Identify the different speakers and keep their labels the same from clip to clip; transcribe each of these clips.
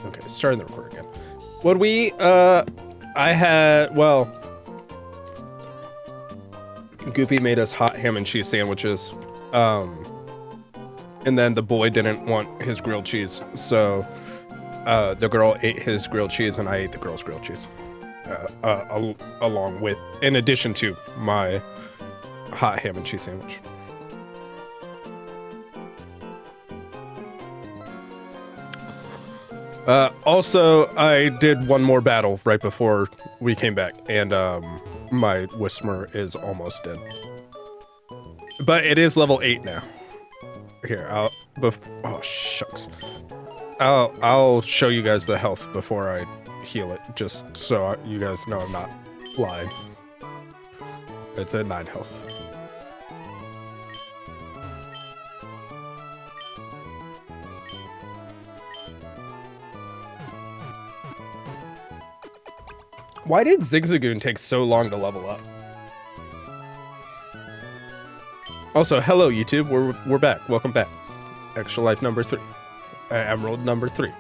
Speaker 1: Okay, starting the recording again. What we, I had, well, Goopy made us hot ham and cheese sandwiches. And then the boy didn't want his grilled cheese, so the girl ate his grilled cheese and I ate the girl's grilled cheese. Along with, in addition to my hot ham and cheese sandwich. Also, I did one more battle right before we came back, and my Whismer is almost dead. But it is level 8 now. Here, oh shucks. I'll show you guys the health before I heal it, just so you guys know I'm not lying. It's at 9 health. Why did Zigzagoon take so long to level up? Also, hello YouTube, we're back. Welcome back. Extra life number 3. Emerald number 3.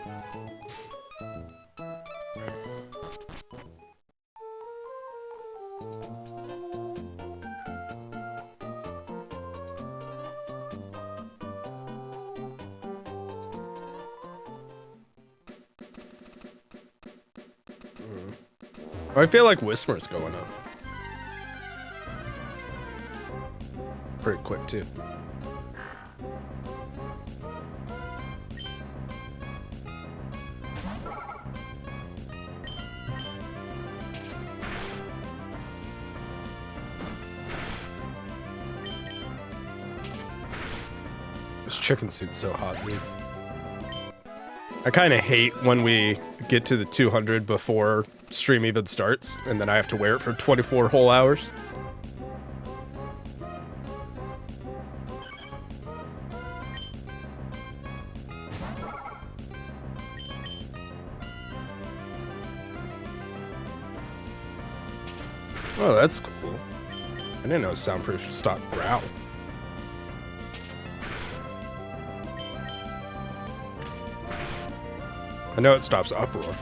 Speaker 1: I feel like Whismer's going up. Pretty quick, too. This chicken suit's so hot, dude. I kind of hate when we get to the 200 before stream even starts, and then I have to wear it for 24 whole hours. Oh, that's cool. I didn't know soundproof stock growl. I know it stops uproar.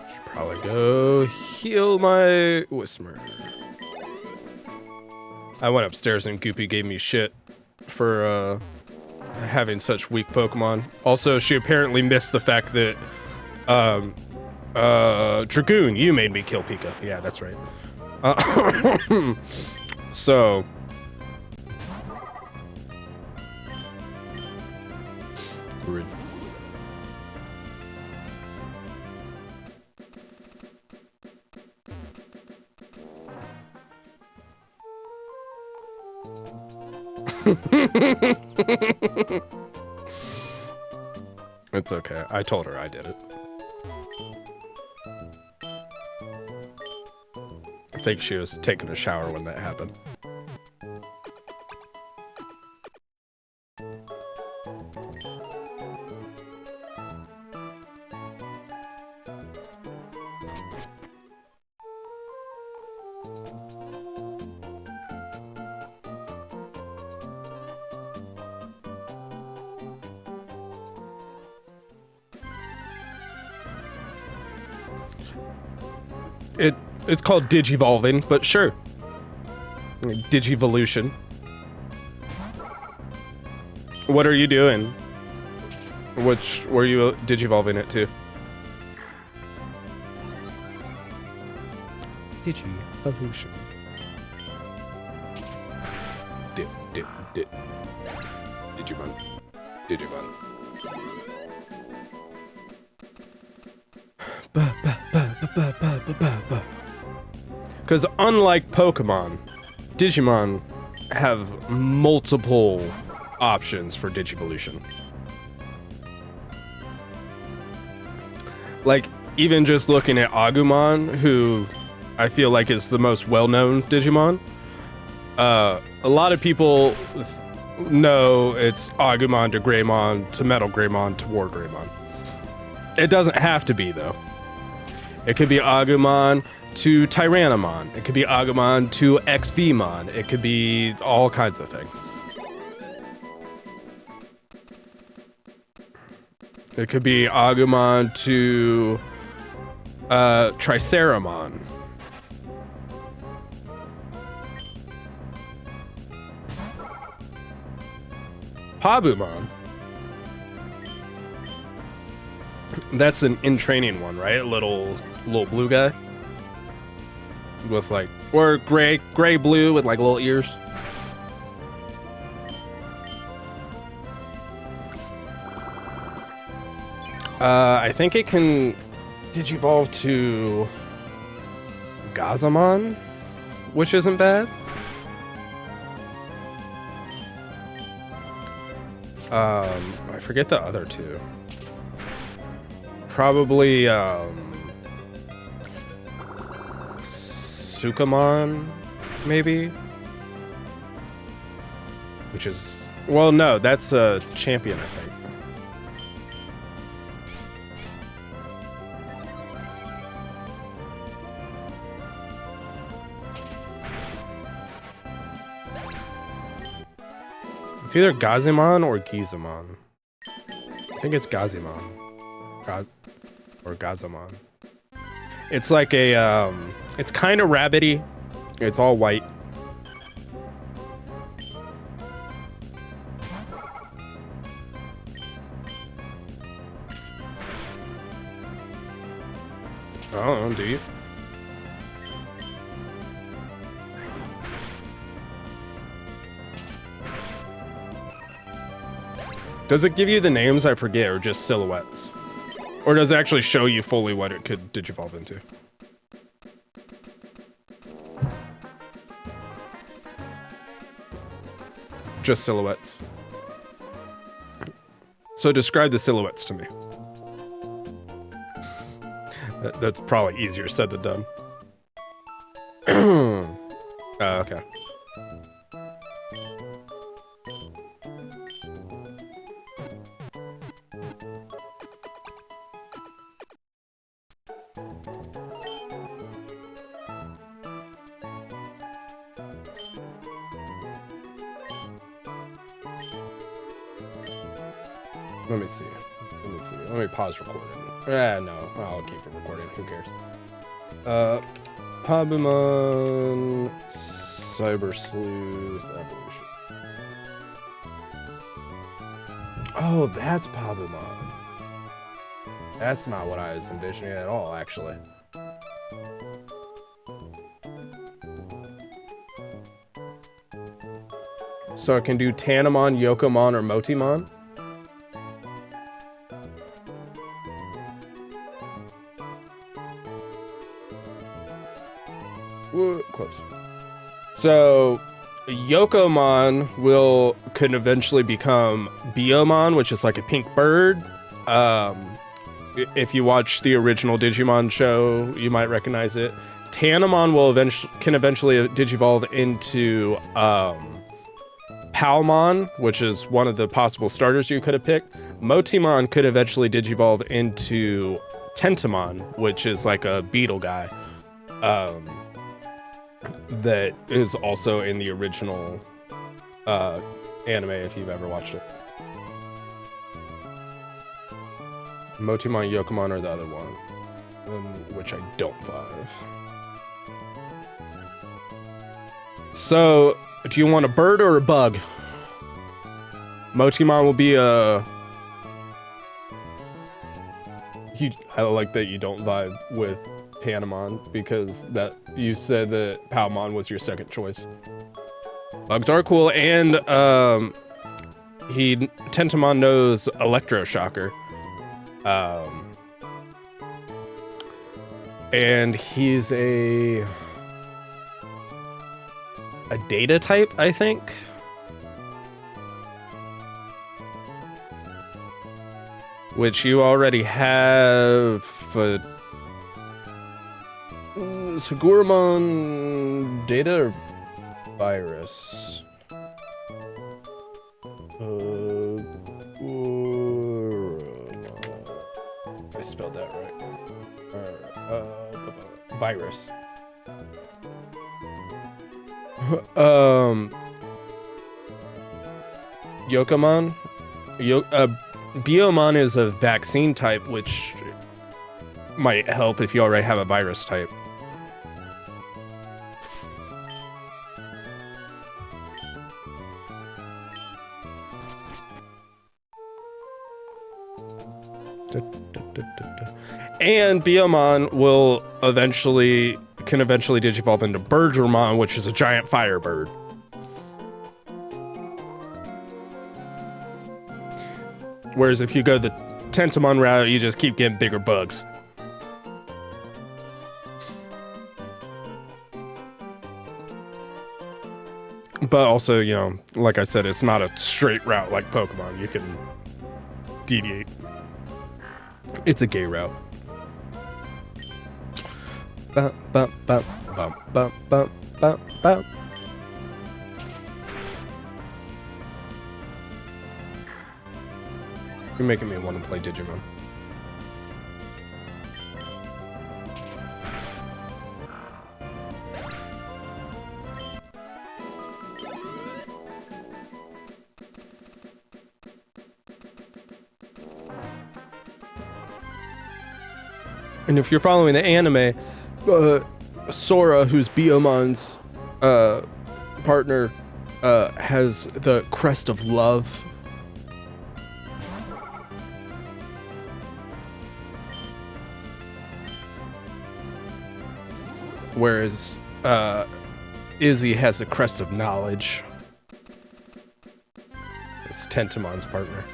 Speaker 1: Should probably go heal my Whismer. I went upstairs and Goopy gave me shit for having such weak Pokemon. Also, she apparently missed the fact that Dragoon, you made me kill Pika. Yeah, that's right. So rude. It's okay. I told her I did it. I think she was taking a shower when that happened. It's called Digivolving, but sure. Digivolution. What are you doing? Which were you Digivolving it to? Digivolution. Digimon. Digimon. Because unlike Pokemon, Digimon have multiple options for Digivolution. Like, even just looking at Agumon, who I feel like is the most well-known Digimon, a lot of people know it's Agumon to Greymon to Metal Greymon to War Greymon. It doesn't have to be, though. It could be Agumon to Tyrannomon. It could be Agumon to XVmon. It could be all kinds of things. It could be Agumon to Triceramon. Pabumon. That's an in training one, right? Little blue guy with like, or gray blue with like little ears. I think it can digivolve to Gazamon, which isn't bad. I forget the other two. Probably Sukamon, maybe? Which is, well, no, that's a champion, I think. It's either Gazimon or Gizamon. I think it's Gazimon. Or Gazamon. It's like a, it's kind of rabbity. It's all white. I don't know, do you? Does it give you the names? I forget, or just silhouettes? Or does it actually show you fully what it could digivolve into? Just silhouettes. So describe the silhouettes to me. That's probably easier said than done. Okay. Let me see. Let me pause recording. No. I'll keep it recording. Who cares? Pabumon Cyber Sleuth Evolution. Oh, that's Pabumon. That's not what I was envisioning at all, actually. So it can do Tanamon, Yokomon, or Motimon? Close. So Yokomon could eventually become Biyomon, which is like a pink bird. If you watch the original Digimon show, you might recognize it. Tanamon can eventually digivolve into Palmon, which is one of the possible starters you could have picked. Motimon could eventually digivolve into Tentamon, which is like a beetle guy. That is also in the original anime, if you've ever watched it. Motimon, Yokomon are the other one, which I don't vibe. So, do you want a bird or a bug? Motimon will be a... I like that you don't vibe with Tanamon, because that you said that Palmon was your second choice. Bugs are cool, and Tentamon knows Electroshocker. And he's a data type, I think. Which you already have for Saguramon data or virus? I spelled that right. Virus. Yokomon? Biyomon is a vaccine type, which might help if you already have a virus type. And Biyomon can eventually digivolve into Birdramon, which is a giant fire bird. Whereas if you go the Tentomon route, you just keep getting bigger bugs. But also, you know, like I said, it's not a straight route like Pokemon. You can deviate. It's a gay route. Bum, bum, bum, bum, bum, bum, bum, bum. You're making me want to play Digimon. And if you're following the anime, Sora, who's Biyomon's partner, has the crest of love. Whereas Izzy has the crest of knowledge. It's Tentomon's partner.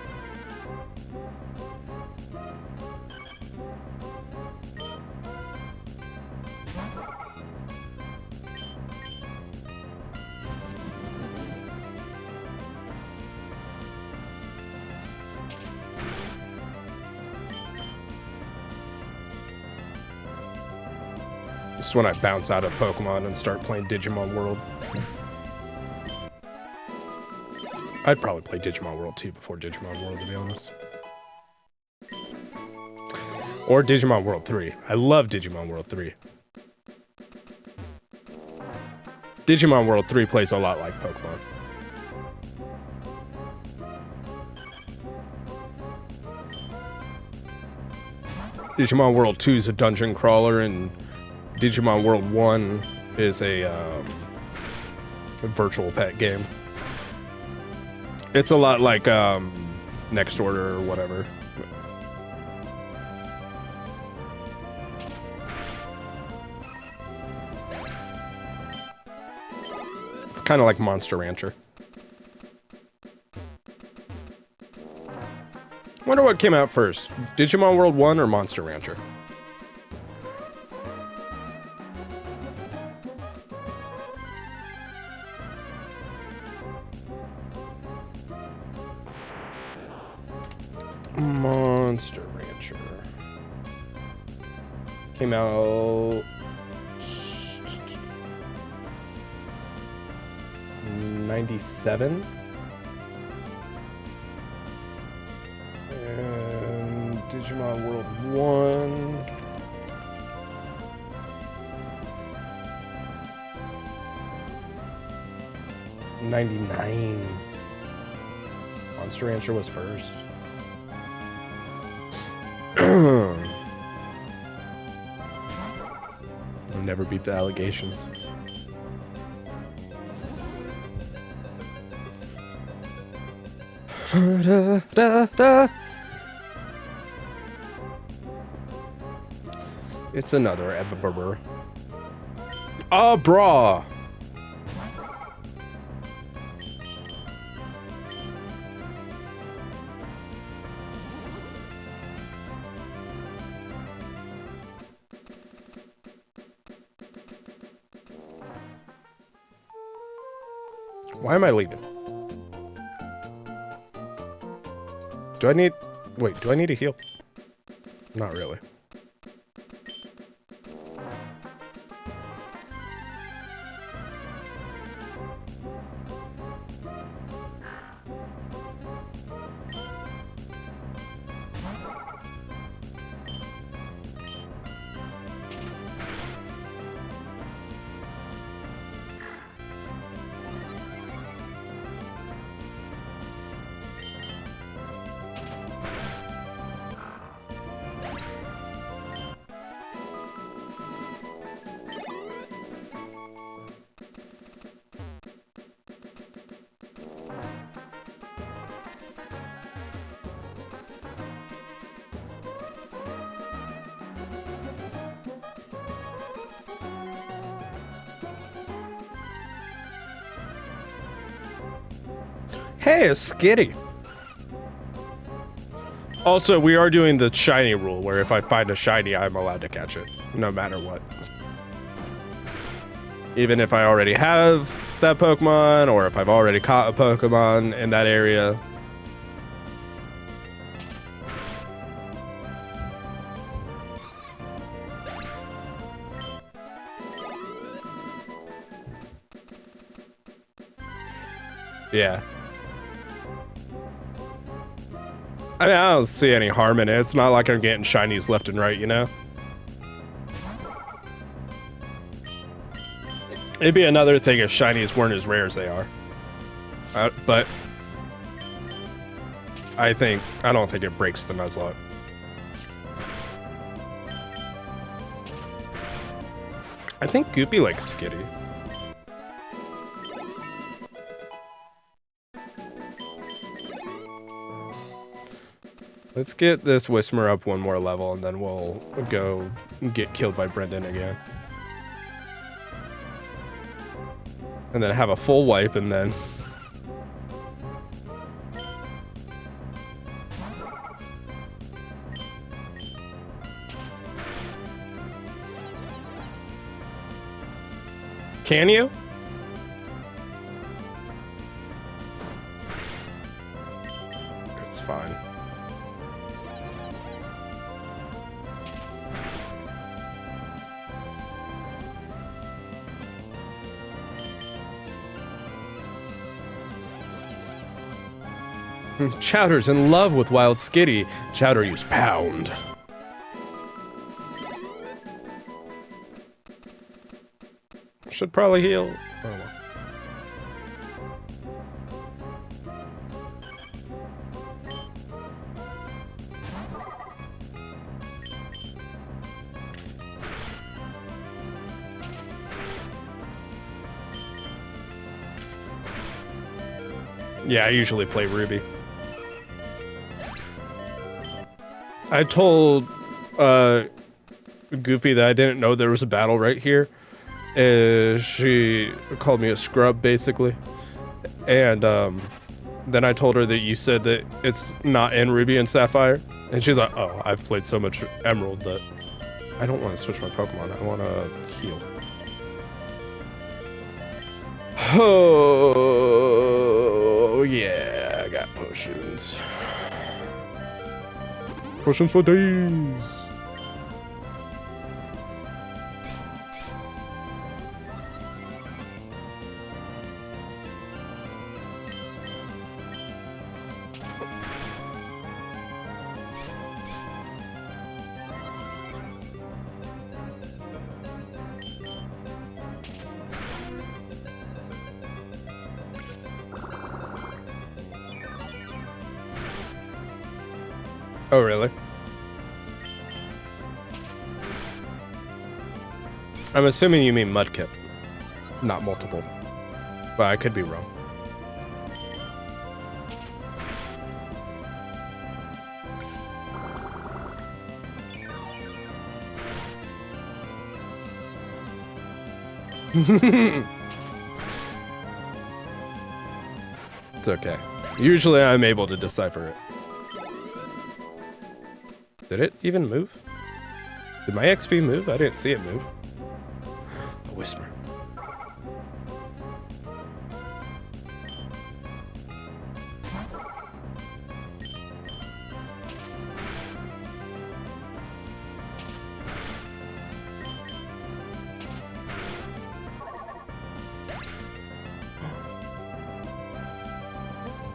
Speaker 1: This is when I bounce out of Pokemon and start playing Digimon World. I'd probably play Digimon World 2 before Digimon World, to be honest. Or Digimon World 3. I love Digimon World 3. Digimon World 3 plays a lot like Pokemon. Digimon World 2 is a dungeon crawler, and Digimon World 1 is a virtual pet game. It's a lot like Next Order or whatever. It's kind of like Monster Rancher. Wonder what came out first, Digimon World 1 or Monster Rancher? Monster Rancher came out 97, and Digimon World 1 99. Monster Rancher was first. I'll never beat the allegations. It's another Ebberber. Bra. Why am I leaving? Do I need... Wait, do I need a heal? Not really. Hey, a Skitty. Also, we are doing the shiny rule, where if I find a shiny, I'm allowed to catch it, no matter what. Even if I already have that Pokemon, or if I've already caught a Pokemon in that area. Yeah. I mean, I don't see any harm in it. It's not like I'm getting shinies left and right, you know? It'd be another thing if shinies weren't as rare as they are. But I don't think it breaks the Nuzlocke. I think Goopy likes Skitty. Let's get this Whismur up one more level, and then we'll go get killed by Brendan again. And then have a full wipe, and then... Can you? It's fine. Chowder's in love with Wild Skitty. Chowder used Pound. Should probably heal. Oh, well. Yeah, I usually play Ruby. I told Goopy that I didn't know there was a battle right here. She called me a scrub, basically. And then I told her that you said that it's not in Ruby and Sapphire. And she's like, oh, I've played so much Emerald that I don't want to switch my Pokemon. I want to heal. Oh, yeah, I got potions. Potions for days. Oh, really? I'm assuming you mean Mudkip, not multiple. But I could be wrong. It's okay. Usually I'm able to decipher it. Did it even move? Did my XP move? I didn't see it move. A Whisper.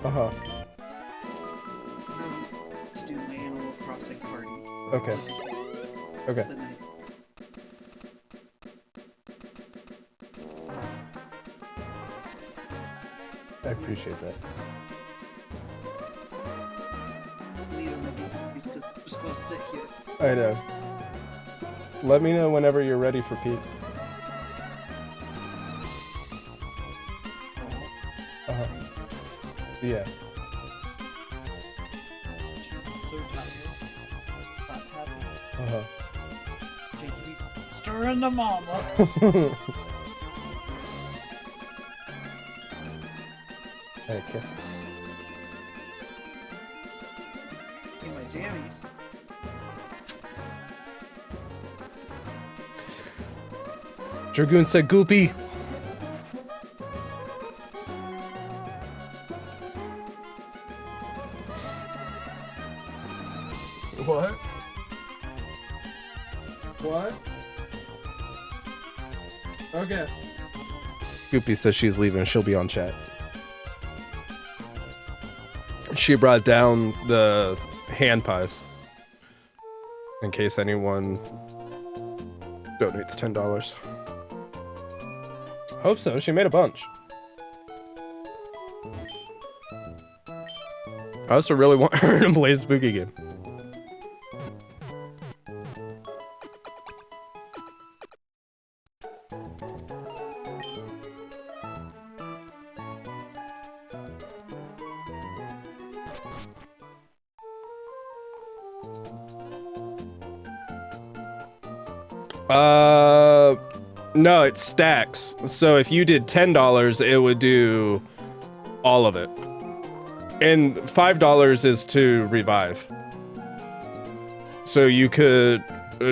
Speaker 1: Uh-huh.
Speaker 2: To do my Animal Crossing party.
Speaker 1: Okay. Okay.
Speaker 2: The night.
Speaker 1: I appreciate that.
Speaker 2: Leave him because I'm just gonna sit here.
Speaker 1: I know. Let me know whenever you're ready for Pete. Uh-huh. Yeah.
Speaker 2: I'm so tired. Not happy.
Speaker 1: Uh-huh.
Speaker 2: JP, stirring the mama.
Speaker 1: Hey, kiss.
Speaker 2: jammies.
Speaker 1: Dragoon said Goopy. What? What? Okay. Goopy says she's leaving. She'll be on chat. She brought down the hand pies. In case anyone donates $10. Hope so. She made a bunch. I also really want her to play a spooky game. No, it stacks. So if you did $10, it would do all of it. And $5 is to revive. So you could...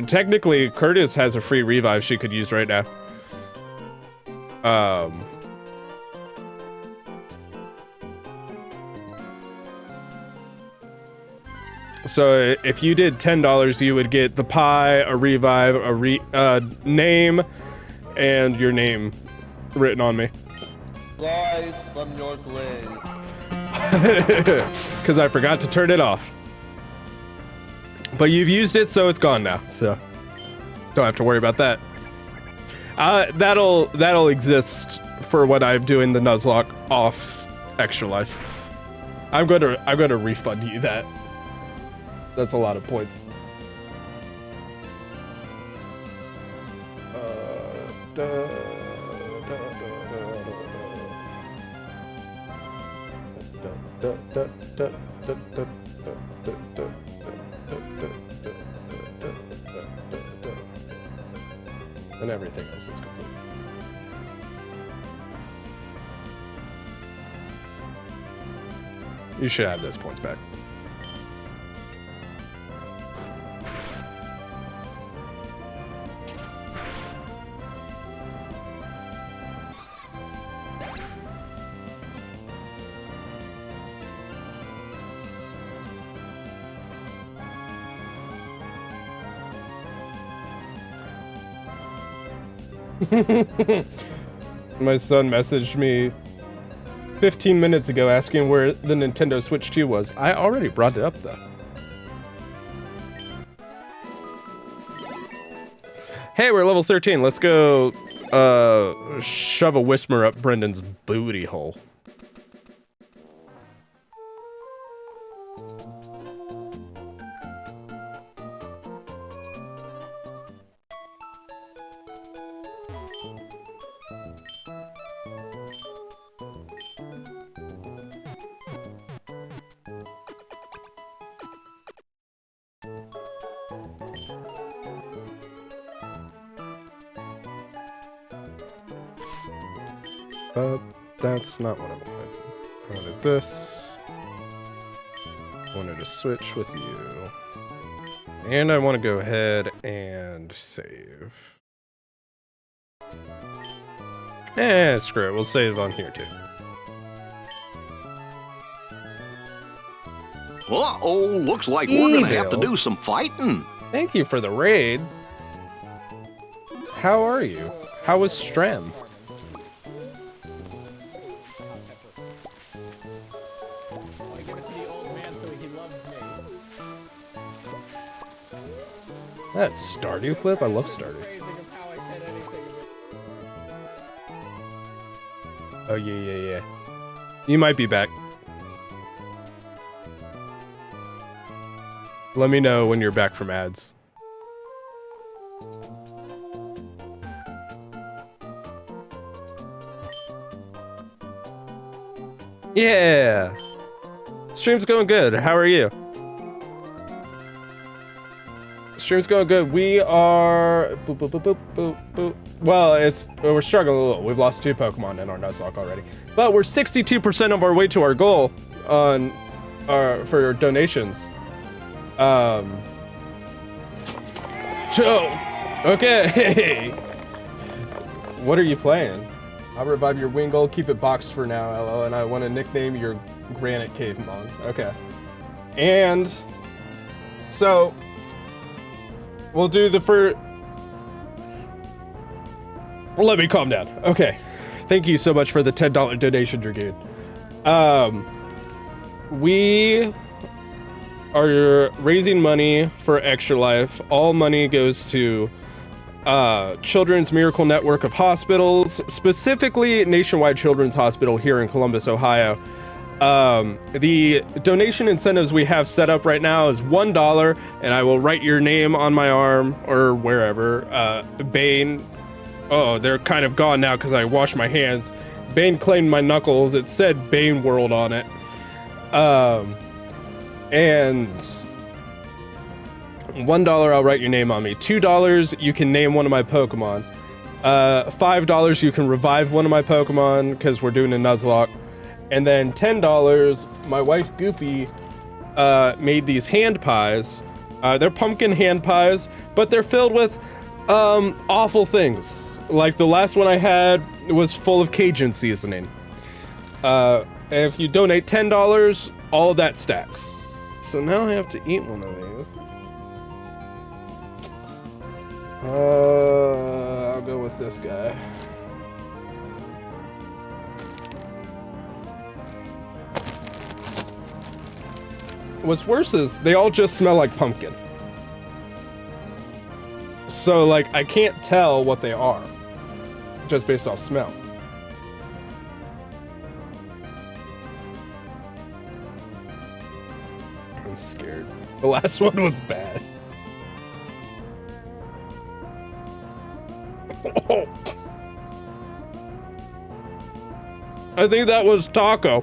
Speaker 1: technically, Curtis has a free revive she could use right now. So if you did $10, you would get the pie, a revive, a name, and your name written on me.
Speaker 3: Live from your grave.
Speaker 1: Because I forgot to turn it off. But you've used it, so it's gone now. So don't have to worry about that. That'll exist for when I'm doing the Nuzlocke off Extra Life. I'm gonna refund you that. That's a lot of points. And everything else is complete. You should have those points back. My son messaged me 15 minutes ago asking where the Nintendo Switch 2 was. I already brought it up though. Hey, we're level 13. Let's go shove a Whismer up Brendan's booty hole. That's not what I wanted. I wanted this. I wanted to switch with you. And I want to go ahead and save. Screw it. We'll save on here too.
Speaker 4: Uh-oh, looks like we're gonna have to do some fighting.
Speaker 1: Thank you for the raid. How are you? How was Strem? That's Stardew clip? I love Stardew. Oh, yeah. You might be back. Let me know when you're back from ads. Yeah! Stream's going good. How are you? Stream's going good. We are... Boop, boop, boop, boop, boop, boop. Well, we're struggling a little. We've lost 2 Pokemon in our Nuzlocke already. But we're 62% of our way to our goal on for donations. Joe. Okay. What are you playing? I'll revive your Wingull. Keep it boxed for now, LO. And I want to nickname your Granite Cavemon. Okay. And so we'll do the first. Well, let me calm down. Okay. Thank you so much for the $10 donation, Dragoon. We are raising money for Extra Life. All money goes to Children's Miracle Network of Hospitals, specifically Nationwide Children's Hospital here in Columbus, Ohio. The donation incentives we have set up right now is $1, and I will write your name on my arm or wherever. Bane. Oh, they're kind of gone now because I washed my hands. Bane claimed my knuckles. It said Bane World on it. And $1, I'll write your name on me. $2, you can name one of my Pokemon. $5, you can revive one of my Pokemon because we're doing a Nuzlocke. And then $10, my wife Goopy made these hand pies. They're pumpkin hand pies, but they're filled with awful things. Like the last one I had was full of Cajun seasoning. And if you donate $10, all of that stacks. So now I have to eat one of these. I'll go with this guy. What's worse is they all just smell like pumpkin. So like I can't tell what they are just based off smell. I'm scared. The last one was bad. I think that was taco.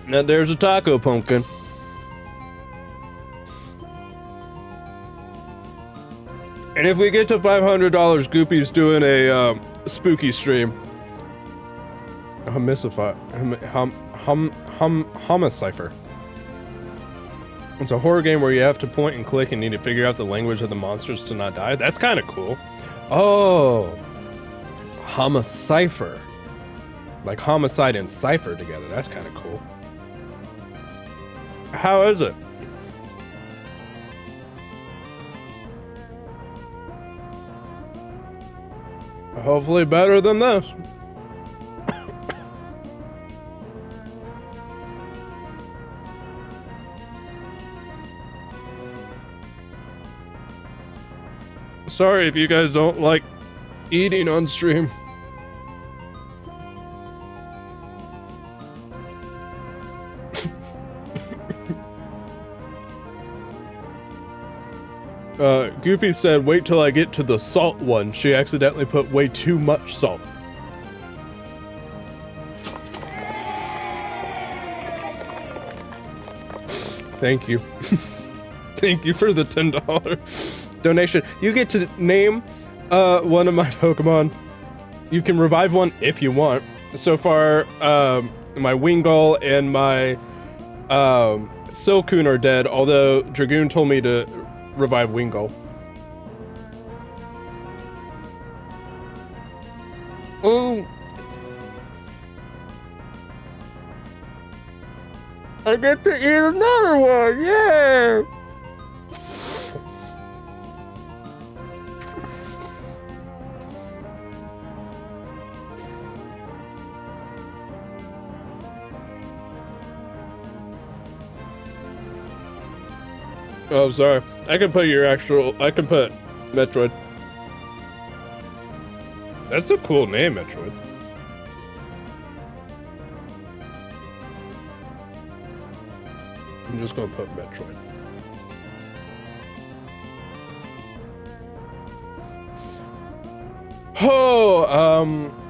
Speaker 1: Now there's a taco pumpkin. And if we get to $500, Goopy's doing a spooky stream. Homicipher. It's a horror game where you have to point and click and need to figure out the language of the monsters to not die. That's kind of cool. Oh, Homicipher. Like homicide and cipher together. That's kind of cool. How is it? Hopefully better than this. Sorry if you guys don't like eating on stream. Goopy said, wait till I get to the salt one. She accidentally put way too much salt. Thank you. Thank you for the $10 donation. You get to name one of my Pokemon. You can revive one if you want. So far, my Wingull and my Silcoon are dead, although Dragoon told me to revive Wingull. Oh, I get to eat another one, yeah! Oh, sorry. I can put I can put Metroid. That's a cool name, Metroid. I'm just gonna put Metroid. Oh,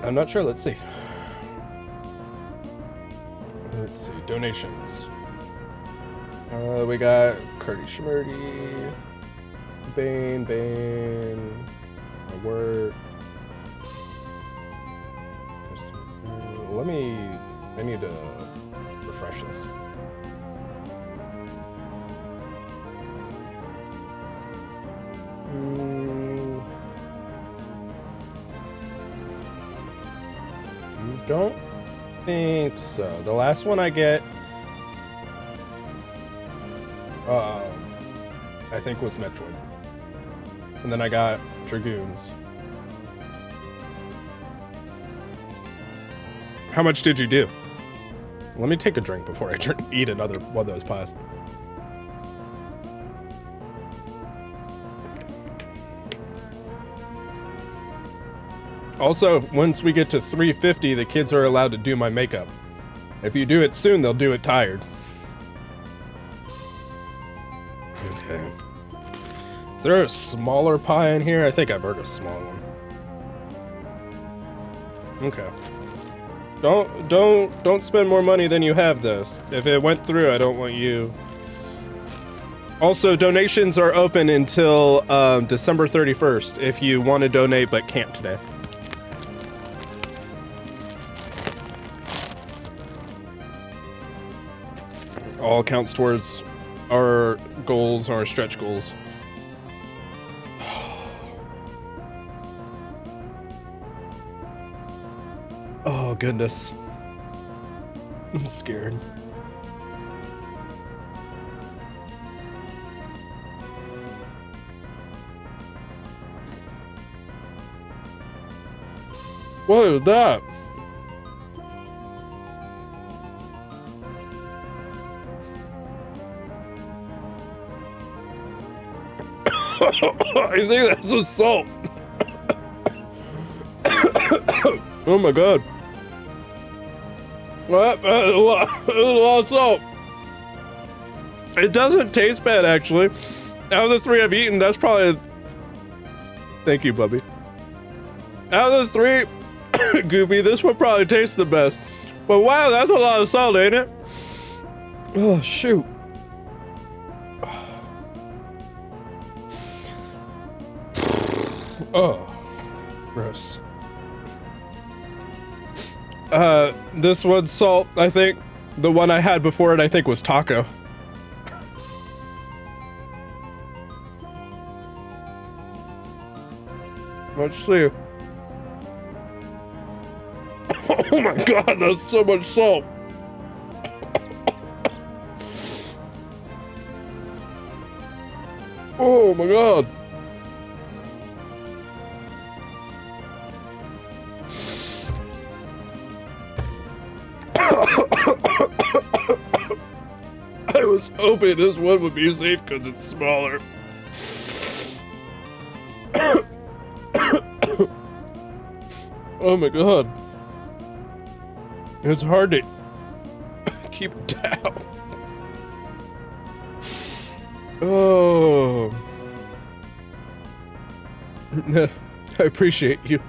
Speaker 1: I'm not sure. Let's see. Donations. We got Curdy Schmurdy, Bane, my word. I need to refresh this. Don't think so. The last one I get, I think was Metroid. And then I got Dragoons. How much did you do? Let me take a drink before I eat another one of those pies. Also, once we get to 350, the kids are allowed to do my makeup. If you do it soon, they'll do it tired. Okay. Is there a smaller pie in here? I think I've heard a small one. Okay. Don't spend more money than you have, though. If it went through, I don't want you. Also, donations are open until December 31st if you want to donate but can't today. All counts towards our goals, our stretch goals. Oh, goodness. I'm scared. What is that? I think that's assault. Oh my god. Well, that's a lot of salt. It doesn't taste bad, actually. Out of the 3 I've eaten, that's probably... Thank you, Bubby. Out of the 3, Goopy, this one probably tastes the best. But wow, that's a lot of salt, ain't it? Oh, shoot. Oh, gross. This one's salt, I think. The one I had before it, I think, was taco. Let's see. Oh my god, that's so much salt. Oh my god. I was hoping this one would be safe because it's smaller. Oh my god. It's hard to keep it down. Oh. I appreciate you.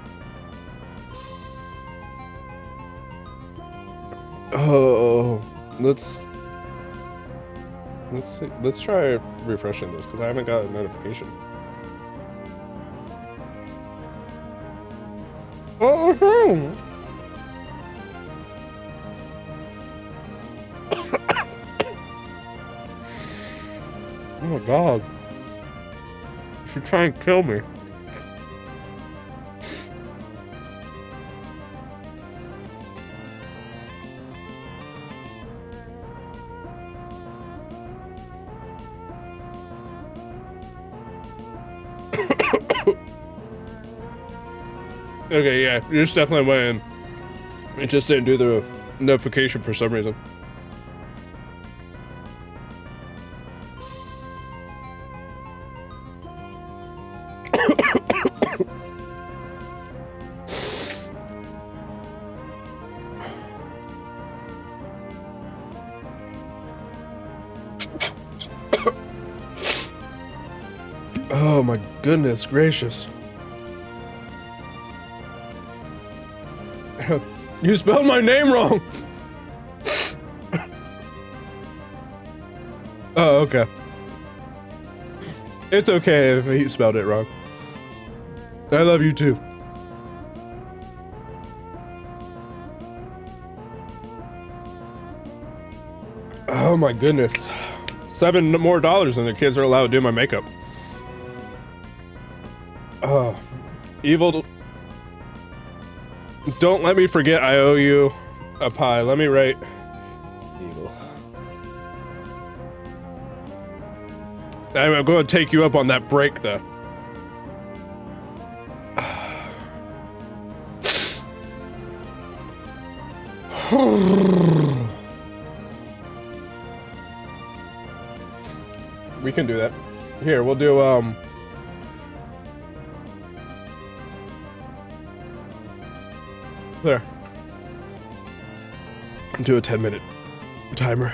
Speaker 1: Oh, let's see. Let's try refreshing this because I haven't got a notification. Oh, oh my god. You should try and kill me. Okay, yeah, you just definitely went in. It just didn't do the notification for some reason. Oh my goodness gracious. You spelled my name wrong. Oh, okay. It's okay if he spelled it wrong. I love you too. Oh my goodness. $7 more and the kids are allowed to do my makeup. Evil. Don't let me forget I owe you a pie. Let me write Evil. I'm going to take you up on that break though. We can do that. Here, we'll do there. Do a 10-minute timer.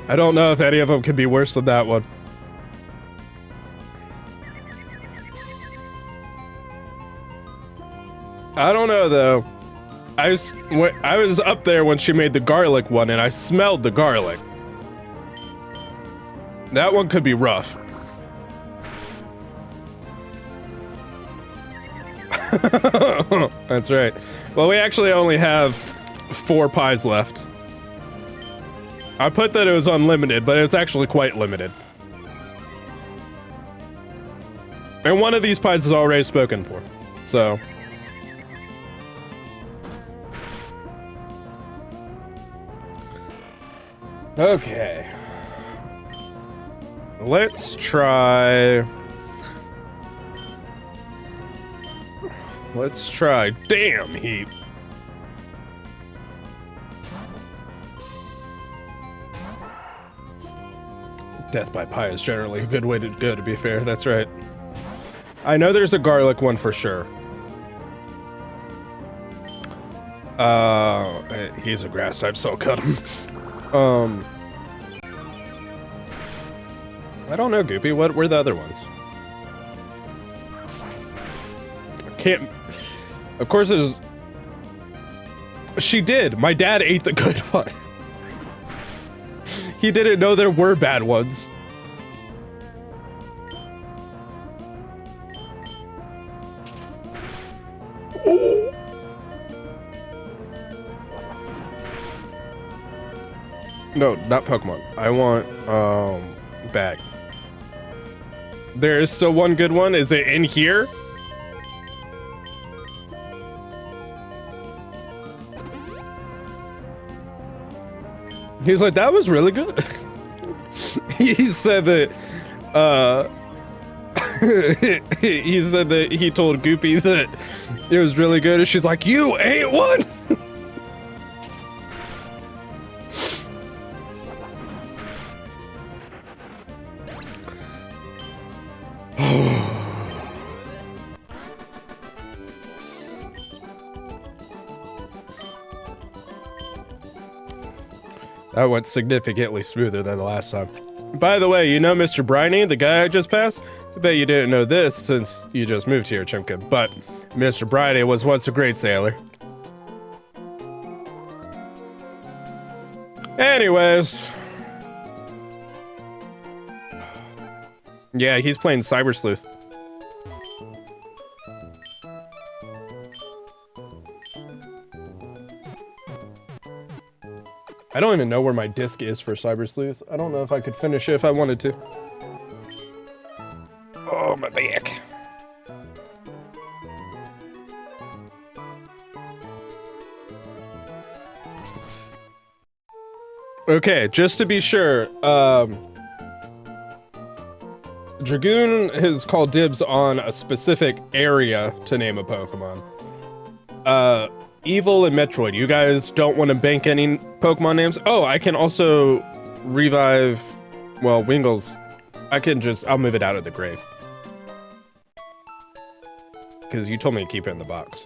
Speaker 1: I don't know if any of them could be worse than that one. I don't know though. I was up there when she made the garlic one and I smelled the garlic. That one could be rough. That's right. Well, we actually only have 4 pies left. I put that it was unlimited, but it's actually quite limited. And one of these pies is already spoken for, so. Okay. Let's try. Damn heat. Death by pie is generally a good way to go, to be fair. That's right. I know there's a garlic one for sure. He's a grass type, so I'll cut him. I don't know, Goopy. What were the other ones? I can't. Of course, there's. She did. My dad ate the good one. He didn't know there were bad ones. Ooh. No, not Pokemon. I want, bag. There is still one good one. Is it in here? He's like, that was really good. He said that, he said that he told Goopy that it was really good, and she's like, you ate one? That went significantly smoother than the last time. By the way, you know Mr. Briney, the guy I just passed? I bet you didn't know this since you just moved here, Chimkin, but Mr. Briney was once a great sailor. Anyways. Yeah, he's playing Cyber Sleuth. I don't even know where my disc is for Cyber Sleuth. I don't know if I could finish it if I wanted to. Oh, my back. Okay, just to be sure, Dragoon has called dibs on a specific area to name a Pokemon. Evil and Metroid, you guys don't want to bank any Pokemon names? Oh, I can also revive, well, Wingles. I'll move it out of the grave. Because you told me to keep it in the box.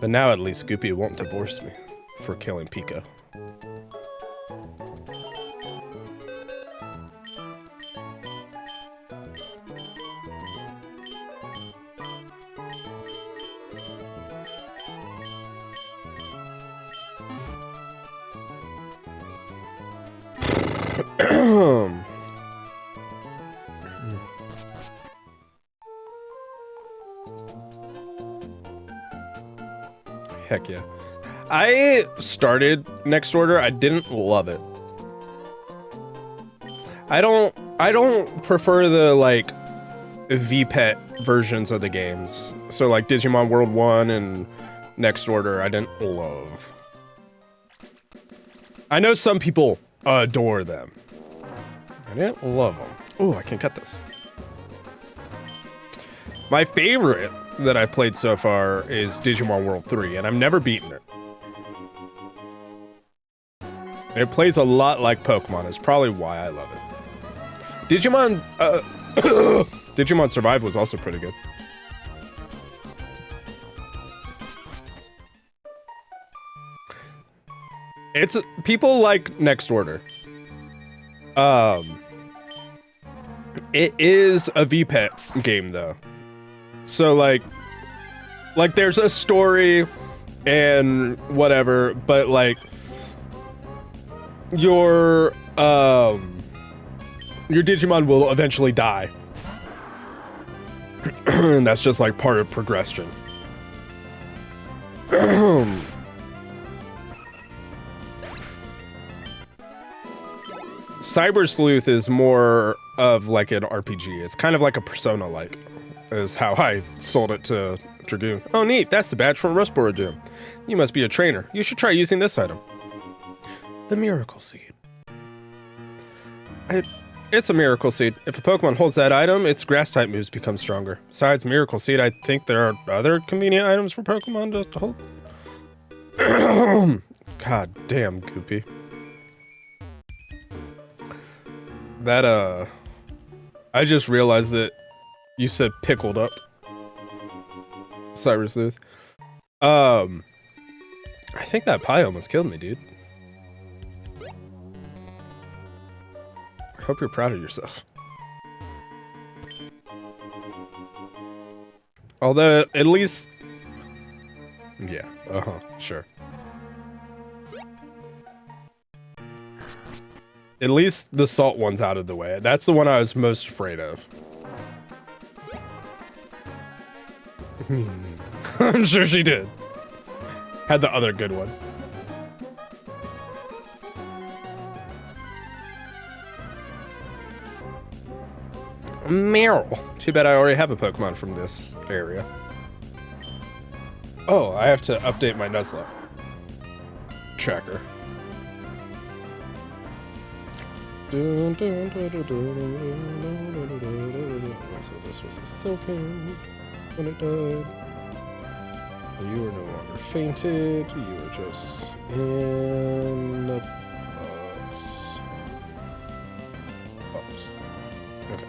Speaker 1: But now at least Goopy won't divorce me for killing Pico. Heck yeah. I started Next Order. I didn't love it. I don't prefer the like VPET versions of the games. So like Digimon World 1 and Next Order, I didn't love. I know some people adore them. I didn't love them. Oh, I can cut this. My favorite that I've played so far is Digimon World 3, and I've never beaten it. It plays a lot like Pokemon, is probably why I love it. Digimon, Digimon Survive was also pretty good. It's, people like Next Order. It is a VPET game though. So like there's a story and whatever, but like your Digimon will eventually die. And that's just like part of progression. Cyber Sleuth is more of like an RPG. It's kind of like a Persona-like, is how I sold it to Dragoon. Oh neat, that's the badge from Rustboro Gym. You must be a trainer. You should try using this item. The Miracle Seed. It's a Miracle Seed. If a Pokemon holds that item, its Grass-type moves become stronger. Besides Miracle Seed, I think there are other convenient items for Pokemon to hold. God damn, Goopy. That, I just realized that you said pickled up. Cyber Sleuth. I think that pie almost killed me, dude. I hope you're proud of yourself. Although, at least... Yeah, sure. At least the salt one's out of the way. That's the one I was most afraid of. I'm sure she did. Had the other good one. Meryl. Too bad I already have a Pokemon from this area. Oh, I have to update my Nuzlocke tracker. So this was a Silken when it died. You are no longer fainted. You are just in a box. Okay.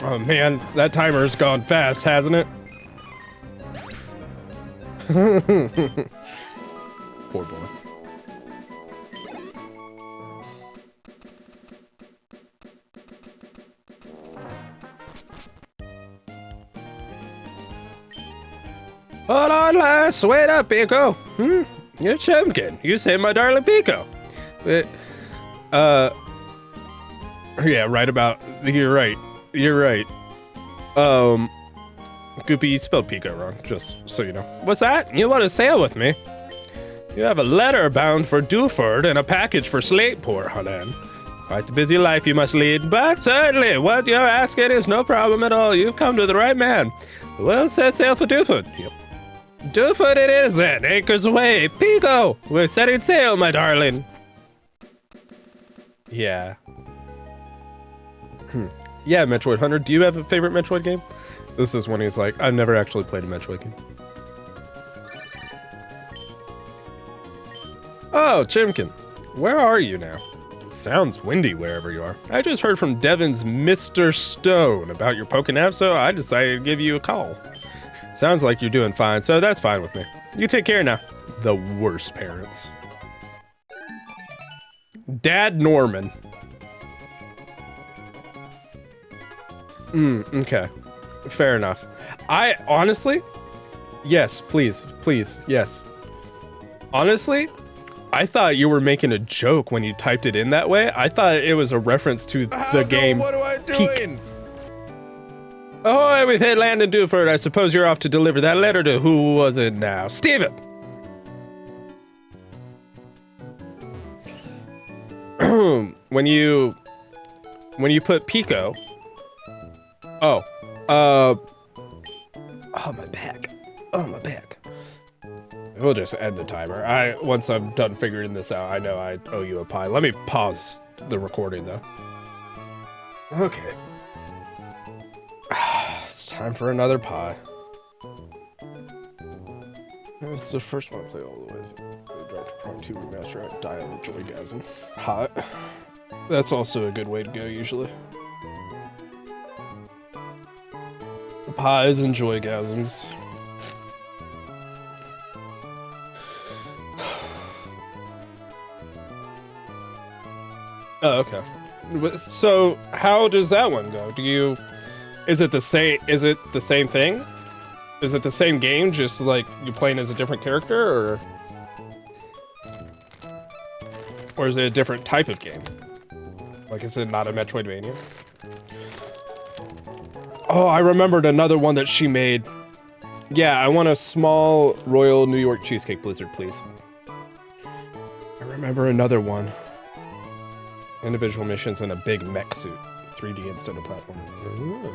Speaker 1: Oh man, that timer's gone fast, hasn't it? Poor boy. Hold on, lass. Wait up, Pico. You're Chimkin. You saved my darling Pico. Yeah, right about. You're right. You're right. Goopy, you spelled Pico wrong, just so you know. What's that? You want to sail with me? You have a letter bound for Dewford and a package for Slateport, Hanan. Quite the busy life you must lead, but certainly what you're asking is no problem at all. You've come to the right man. We'll set sail for Dewford. Yep. Dewford it is then, anchors away. Pico, we're setting sail, my darling. Yeah. Yeah, Metroid Hunter, do you have a favorite Metroid game? This is when he's like, I've never actually played a Metroid game. Oh, Chimkin, where are you now? It sounds windy wherever you are. I just heard from Devon's Mr. Stone about your Pokénav, so I decided to give you a call. Sounds like you're doing fine, so that's fine with me. You take care now. The worst parents. Dad Norman. Okay. Fair enough. I honestly, yes, please, yes. Honestly, I thought you were making a joke when you typed it in that way. I thought it was a reference to the game. What am I doing? Ahoy, we've hit land in Dewford. I suppose you're off to deliver that letter to who was it now? Steven! when you put Pico... Oh, my back. Oh, my back. We'll just end the timer. Once I'm done figuring this out, I know I owe you a pie. Let me pause the recording, though. Okay. It's time for another pie. It's the first one I play all the way. They dropped Prong 2 Remaster. I die of joygasm. Hot. That's also a good way to go, usually. Pies and joygasms. Oh, okay. So, how does that one go? Is it the same thing? Is it the same game, just like you're playing as a different character, or is it a different type of game? Like, is it not a Metroidvania? Oh, I remembered another one that she made. Yeah, I want a small Royal New York Cheesecake Blizzard, please. I remember another one. Individual missions in a big mech suit. 3D instead of platforming. Ooh.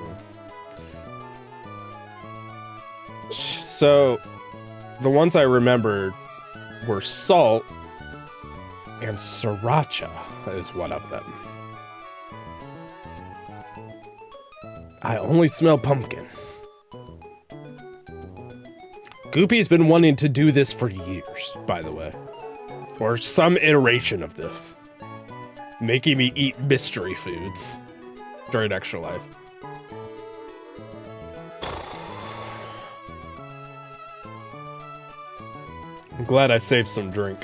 Speaker 1: So, the ones I remembered were Salt and Sriracha is one of them. I only smell pumpkin. Goopy's been wanting to do this for years, by the way. Or some iteration of this. Making me eat mystery foods during Extra Life. I'm glad I saved some drink.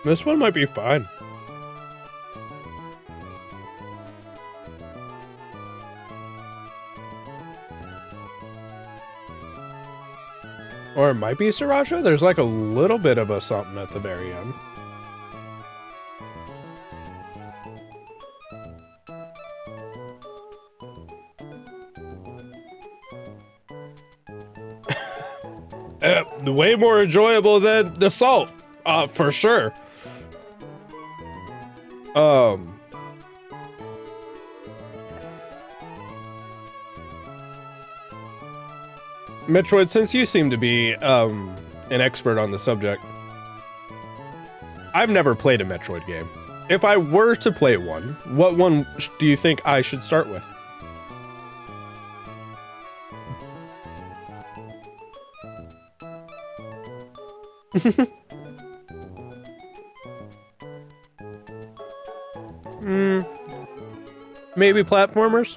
Speaker 1: This one might be fine. Or it might be Sriracha. There's like a little bit of a something at the very end. Way more enjoyable than the salt, for sure. Metroid, since you seem to be an expert on the subject, I've never played a Metroid game. If I were to play one, what one do you think I should start with? Maybe platformers?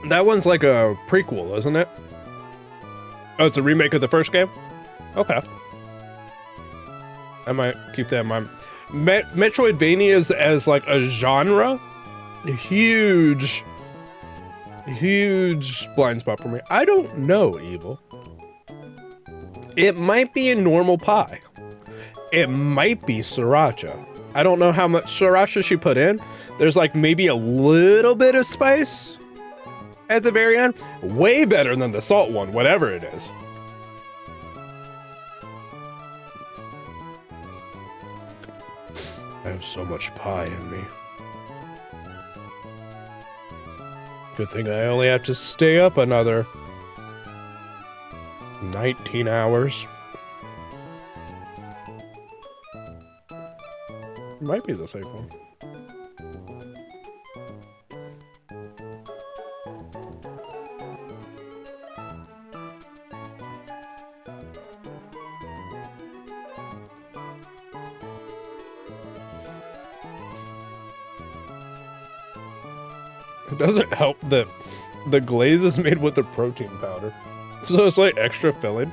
Speaker 1: That one's like a prequel, isn't it? Oh, it's a remake of the first game? Okay. I might keep that in mind. Metroidvanias as like a genre, huge blind spot for me. I don't know, Evil. It might be a normal pie. It might be Sriracha. I don't know how much Sriracha she put in. There's like maybe a little bit of spice at the very end. Way better than the salt one, whatever it is. I have so much pie in me. Good thing I only have to stay up another 19 hours. Might be the safe one. It doesn't help that the glaze is made with the protein powder. So it's like extra filling.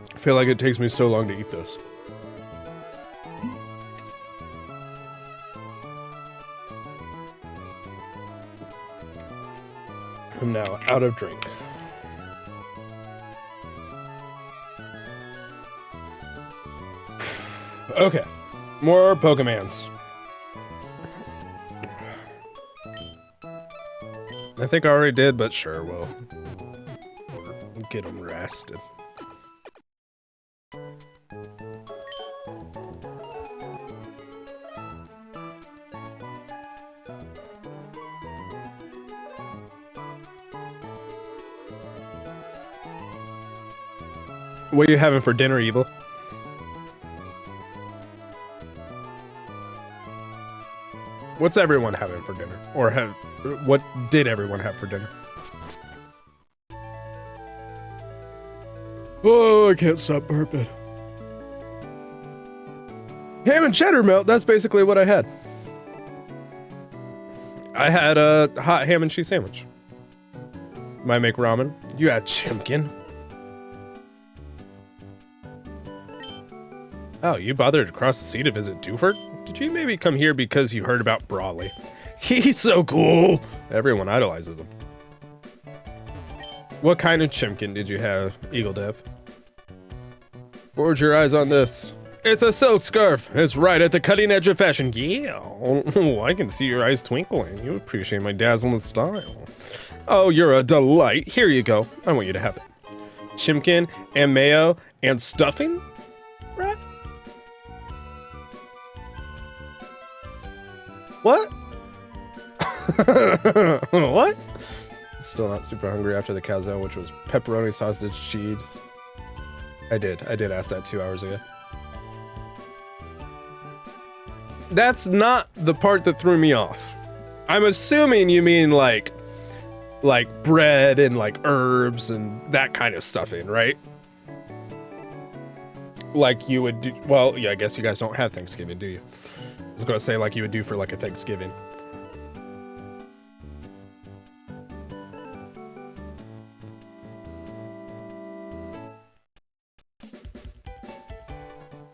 Speaker 1: I feel like it takes me so long to eat this. I'm now out of drink. Okay, more Pokemons. I think I already did, but sure, we'll get them rested. What are you having for dinner, Evil? What's everyone having for dinner? Or what did everyone have for dinner? Oh, I can't stop burping. Ham and cheddar melt, that's basically what I had. I had a hot ham and cheese sandwich. Might make ramen. You had chimkin. Oh, you bothered to cross the sea to visit Dewford? Did you maybe come here because you heard about Brawley? He's so cool! Everyone idolizes him. What kind of chimkin did you have, Eagle Dev? Forge your eyes on this. It's a silk scarf. It's right at the cutting edge of fashion. Yeah. Oh, I can see your eyes twinkling. You appreciate my dazzling style. Oh, you're a delight. Here you go. I want you to have it. Chimkin and mayo and stuffing? Right? What? What? Still not super hungry after the calzone, which was pepperoni, sausage, cheese. I did ask that 2 hours ago. That's not the part that threw me off. I'm assuming you mean like bread and like herbs and that kind of stuffing, right? Like you would do, well, yeah, I guess you guys don't have Thanksgiving, do you? I was gonna say like you would do for like a Thanksgiving.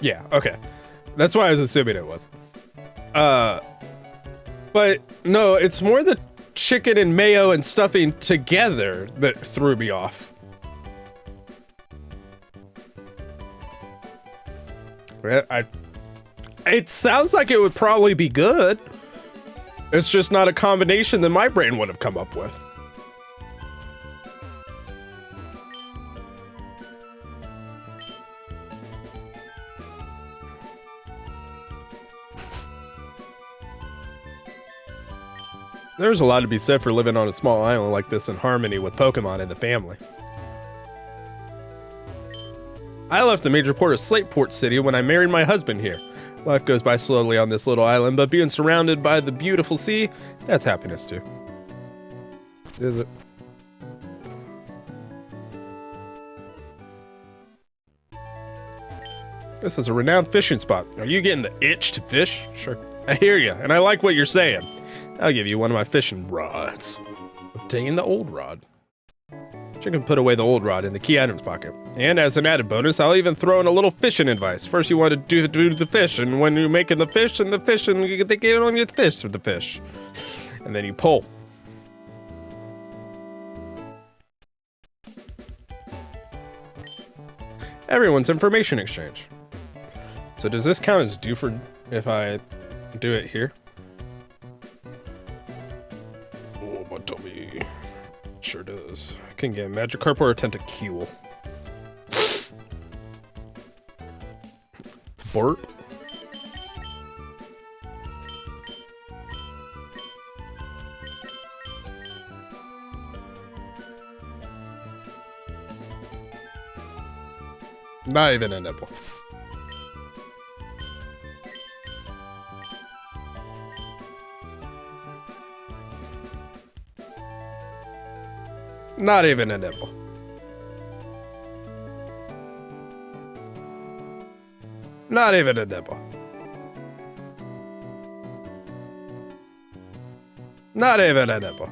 Speaker 1: Yeah, okay. That's why I was assuming it was. But no, it's more the chicken and mayo and stuffing together that threw me off. It sounds like it would probably be good. It's just not a combination that my brain would have come up with. There's a lot to be said for living on a small island like this in harmony with Pokemon and the family. I left the major port of Slateport City when I married my husband here. Life goes by slowly on this little island, but being surrounded by the beautiful sea, that's happiness too. Is it? This is a renowned fishing spot. Are you getting the itch to fish? Sure. I hear you, and I like what you're saying. I'll give you one of my fishing rods. Obtain the old rod. You can put away the old rod in the key items pocket. And as an added bonus, I'll even throw in a little fishing advice. First you want to do the fish, and when you're making the fish, you get to get on your fish with the fish. And then you pull. Everyone's information exchange. So does this count as Dewford if I do it here? Oh, my tummy. Sure does. Can get Magikarp or a Tentacule. Burp. Not even a nipple. Not even a nipple. Not even a nipple. Not even a nipple.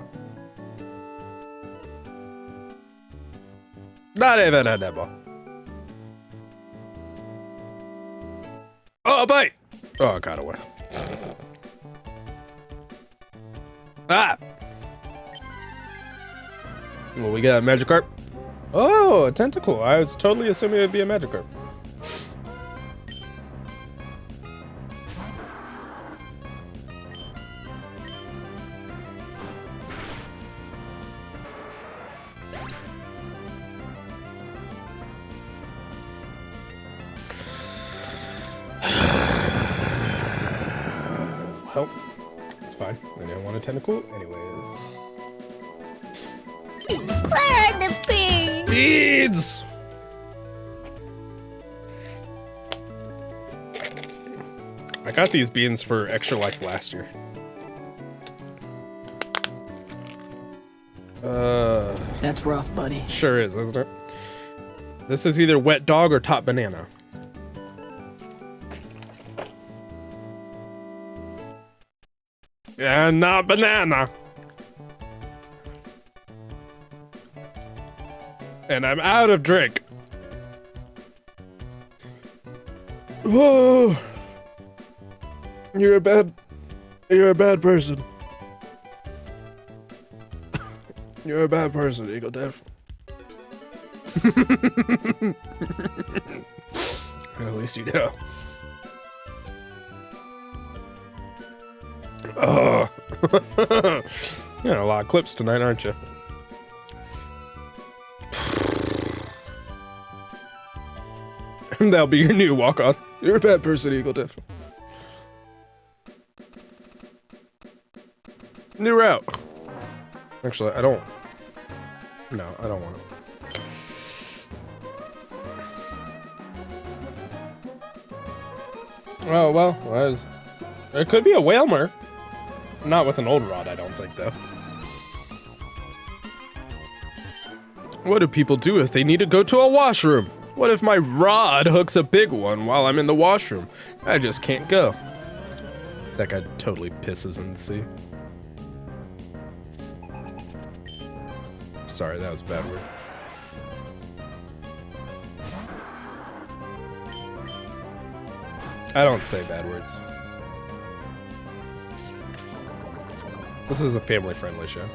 Speaker 1: Not even a nipple. Oh, a bite! Oh, I got away. Ah! Well, we got a Magikarp. Oh, a tentacle. I was totally assuming it'd be a Magikarp. Well, it's fine. I didn't want a tentacle anyways.
Speaker 5: Where are the beans?
Speaker 1: Beads! I got these beans for Extra Life last year.
Speaker 2: That's rough, buddy.
Speaker 1: Sure is, isn't it? This is either wet dog or top banana. Yeah, not banana. And I'm out of drink. Whoa. You're a bad person. You're a bad person, Eagle Death. At least you know. Oh. You're in a lot of clips tonight, aren't you? That'll be your new walk-on. You're a bad person, Eagle Death. New route. Actually, I don't. No, I don't want it. Oh, well, it could be a Whalmer. Not with an old rod, I don't think, though. What do people do if they need to go to a washroom? What if my rod hooks a big one while I'm in the washroom? I just can't go. That guy totally pisses in the sea. Sorry, that was a bad word. I don't say bad words. This is a family-friendly show.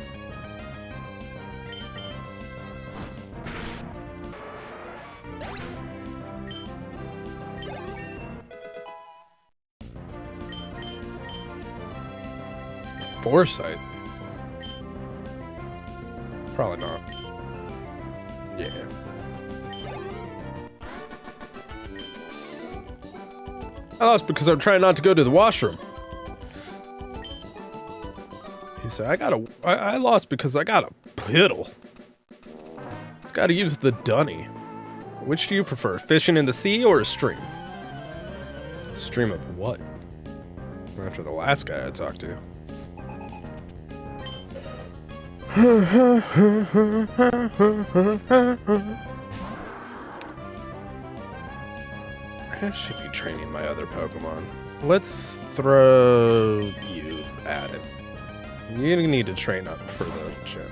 Speaker 1: Foresight? Probably not. Yeah. I lost because I'm trying not to go to the washroom. He said, I lost because I got a piddle. It's gotta use the dunny. Which do you prefer, fishing in the sea or a stream? Stream of what? After the last guy I talked to. I should be training my other Pokemon. Let's throw you at it. You need to train up for the gym.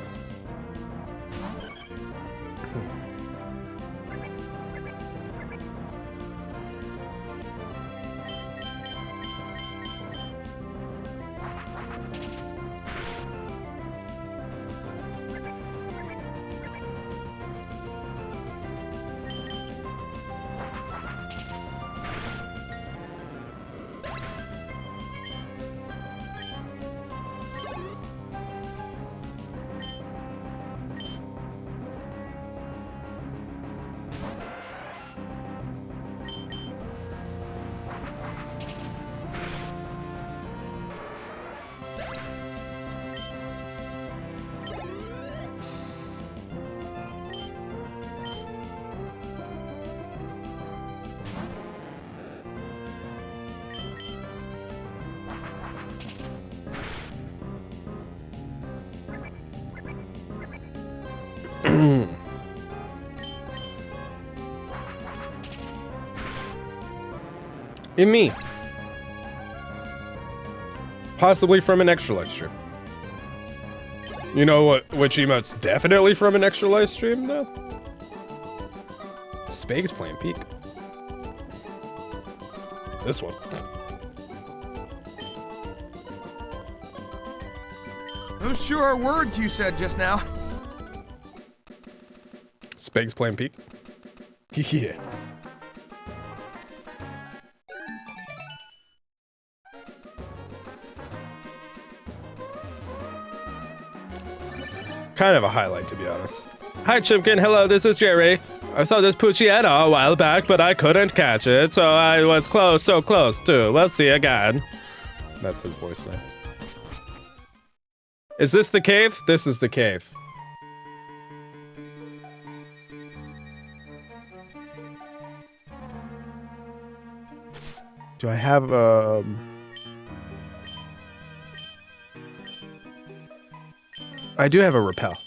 Speaker 1: In me. Possibly from an extra live stream. You know which emote's definitely from an extra live stream though? Spage's playing Peak. This one.
Speaker 6: Those sure are words you said just now.
Speaker 1: Spage's playing Peak. Yeah. Kind of a highlight, to be honest. Hi, Chimkin. Hello, this is Jerry. I saw this Poochyena a while back, but I couldn't catch it, so I was close, so close to. We'll see again. That's his voice now. Is this the cave? This is the cave. Do I have, I do have a repel.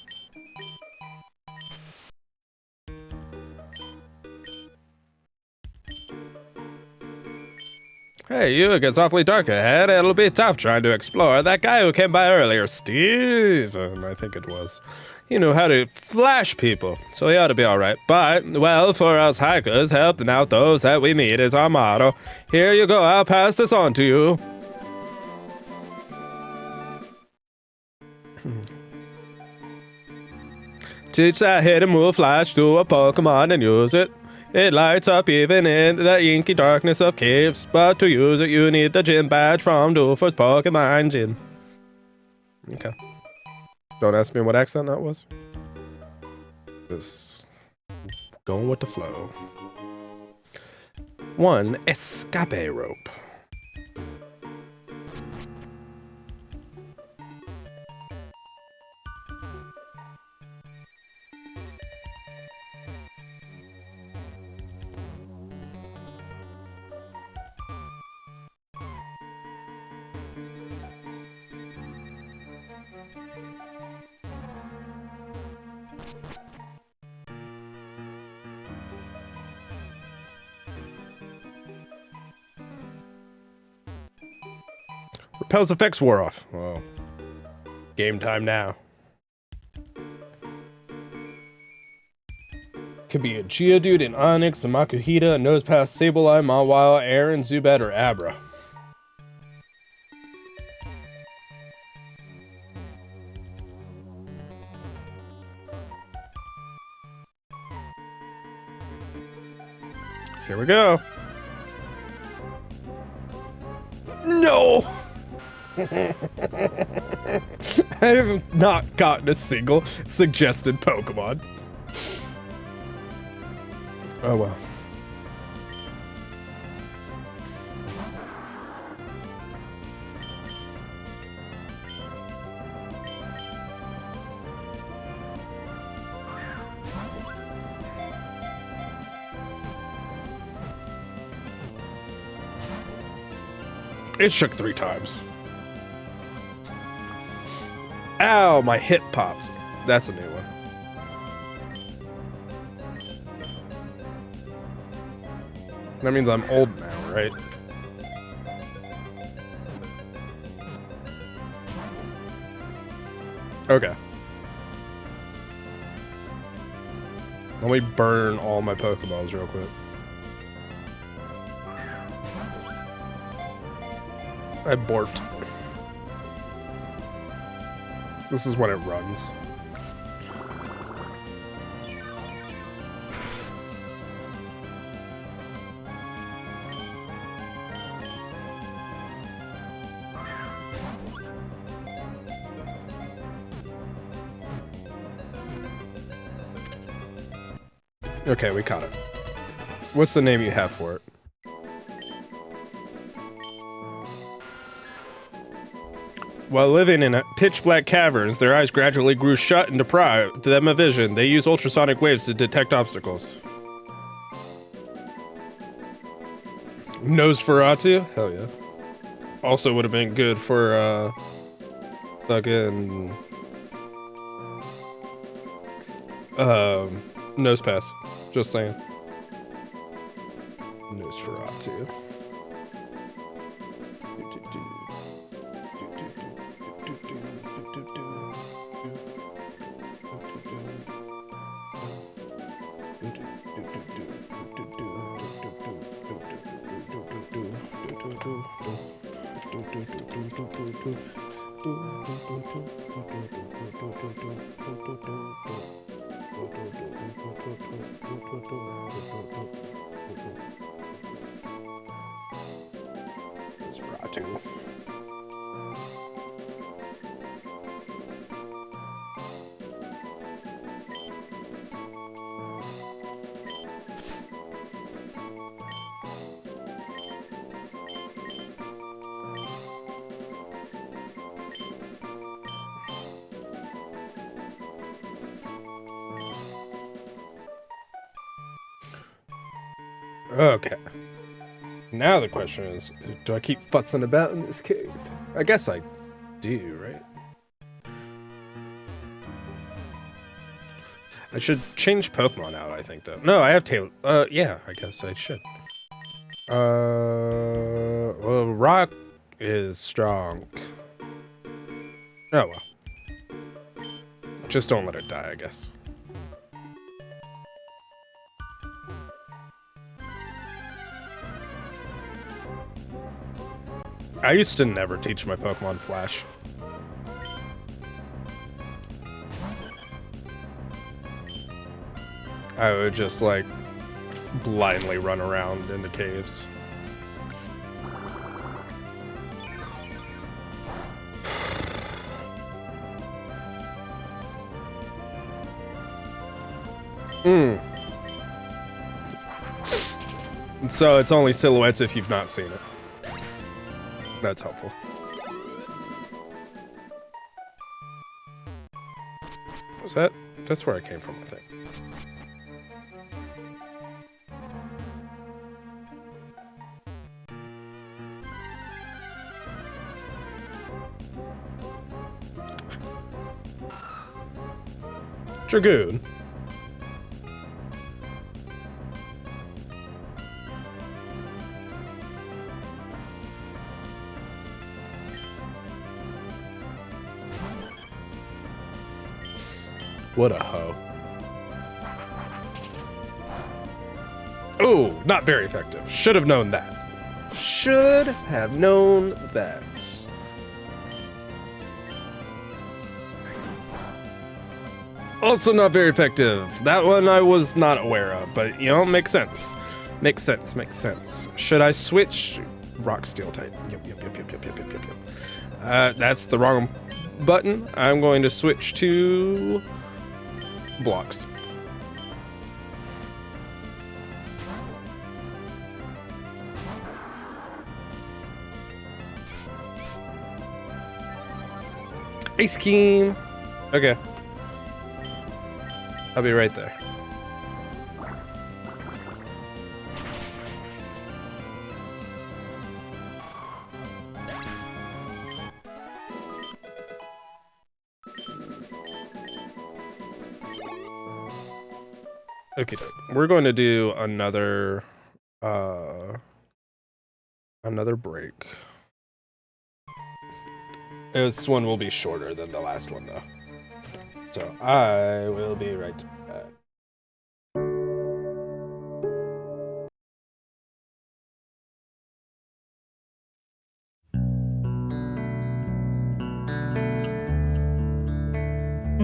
Speaker 1: Hey, you, it gets awfully dark ahead. It'll be tough trying to explore. That guy who came by earlier, Steven, I think it was. He knew how to flash people, so he ought to be alright. But, well, for us hikers, helping out those that we meet is our motto. Here you go, I'll pass this on to you. Teach that hidden move flash to a Pokemon and use it. It lights up even in the inky darkness of caves. But to use it, you need the gym badge from Doofer's Pokemon Gym. Okay. Don't ask me what accent that was. Just going with the flow. 1 escape rope. Repel's effects wore off. Oh. Game time now. Could be a Geodude, an Onix, a Makuhita, a Nosepass, Sableye, Mawile, Aaron, Zubat, or Abra. Here we go. No! I have not gotten a single suggested Pokemon. Oh well. It shook 3 times. Ow, my hip popped. That's a new one. That means I'm old now, right? Okay. Let me burn all my Pokeballs real quick. I borked. This is when it runs. Okay, we caught it. What's the name you have for it? While living in pitch-black caverns, their eyes gradually grew shut and deprived them of vision. They use ultrasonic waves to detect obstacles. Nosferatu? Hell yeah. Also would have been good for, fucking... Nosepass. Just saying. Nosferatu. It's Ratu. Okay. Now the question is, do I keep futzing about in this cave? I guess I do, right? I should change Pokemon out, I think, though. No, I have Tail. Yeah, I guess I should. Well, Rock is strong. Oh, well. Just don't let it die, I guess. I used to never teach my Pokemon Flash. I would just, like, blindly run around in the caves. So it's only silhouettes if you've not seen it. That's helpful. Was that? That's where I came from, I think. Dragoon. What a hoe. Oh, not very effective. Should have known that. Should have known that. Also not very effective. That one I was not aware of, but, you know, makes sense. Makes sense, makes sense. Should I switch? Rock, Steel type. Yep. That's the wrong button. I'm going to switch to blocks. Ice Cream. Okay. I'll be right there. Okay, we're going to do another break. This one will be shorter than the last one, though. So I will be right back.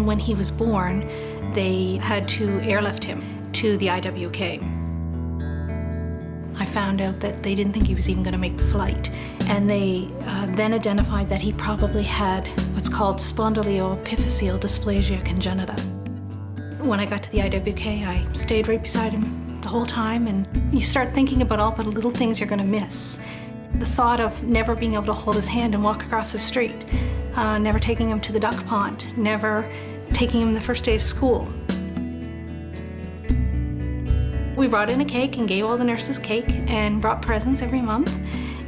Speaker 7: When he was born, they had to airlift him to the IWK. I found out that they didn't think he was even going to make the flight, and they then identified that he probably had what's called spondyloepiphyseal dysplasia congenita. When I got to the IWK, I stayed right beside him the whole time, and you start thinking about all the little things you're going to miss. The thought of never being able to hold his hand and walk across the street, never taking him to the duck pond, never taking him the first day of school. We brought in a cake and gave all the nurses cake and brought presents every month.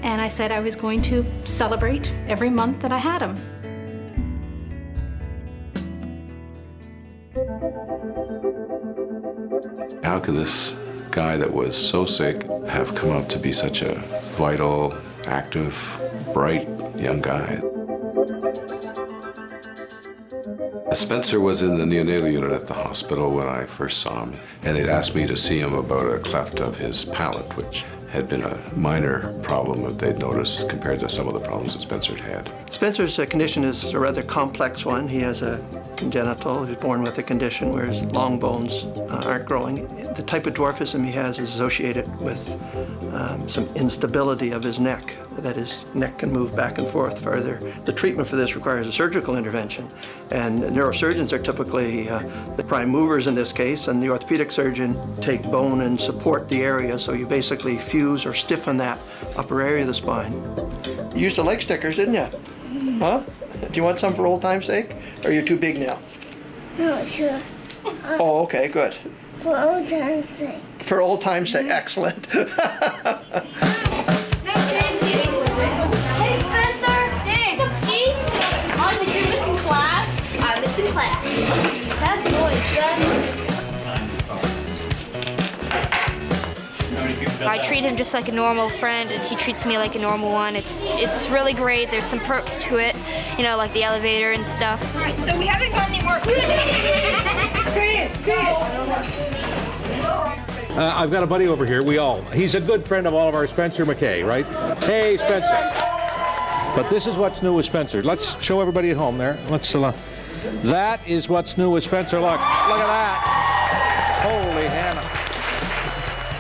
Speaker 7: And I said I was going to celebrate every month that I had him.
Speaker 8: How can this guy that was so sick have come out to be such a vital, active, bright young guy? Spencer was in the neonatal unit at the hospital when I first saw him, and they'd asked me to see him about a cleft of his palate, which had been a minor problem that they'd noticed compared to some of the problems that Spencer had.
Speaker 9: Spencer's condition is a rather complex one. He has a congenital, he's born with a condition where his long bones aren't growing. The type of dwarfism he has is associated with some instability of his neck, that his neck can move back and forth further. The treatment for this requires a surgical intervention, and neurosurgeons are typically the prime movers in this case, and the orthopedic surgeon take bone and support the area, so you basically fuse or stiffen that upper area of the spine. You used to like stickers, didn't you? Huh? Do you want some for old time's sake? Or are you too big now?
Speaker 5: No, sure.
Speaker 9: Oh, okay, good.
Speaker 5: For old time's sake.
Speaker 9: For old time's sake, excellent.
Speaker 5: Hey, Spencer. Hey. Cookie. Oh, did you miss in class? I missed in class. That's noise, son.
Speaker 10: I treat him just like a normal friend, and he treats me like a normal one. It's really great. There's some perks to it, you know, like the elevator and stuff.
Speaker 11: All right, so we haven't got any work.
Speaker 12: I've got a buddy over here. He's a good friend of all of our Spencer McKay, right? Hey, Spencer. But this is what's new with Spencer. Let's show everybody at home there. That is what's new with Spencer. Look at that. Holy Hannah.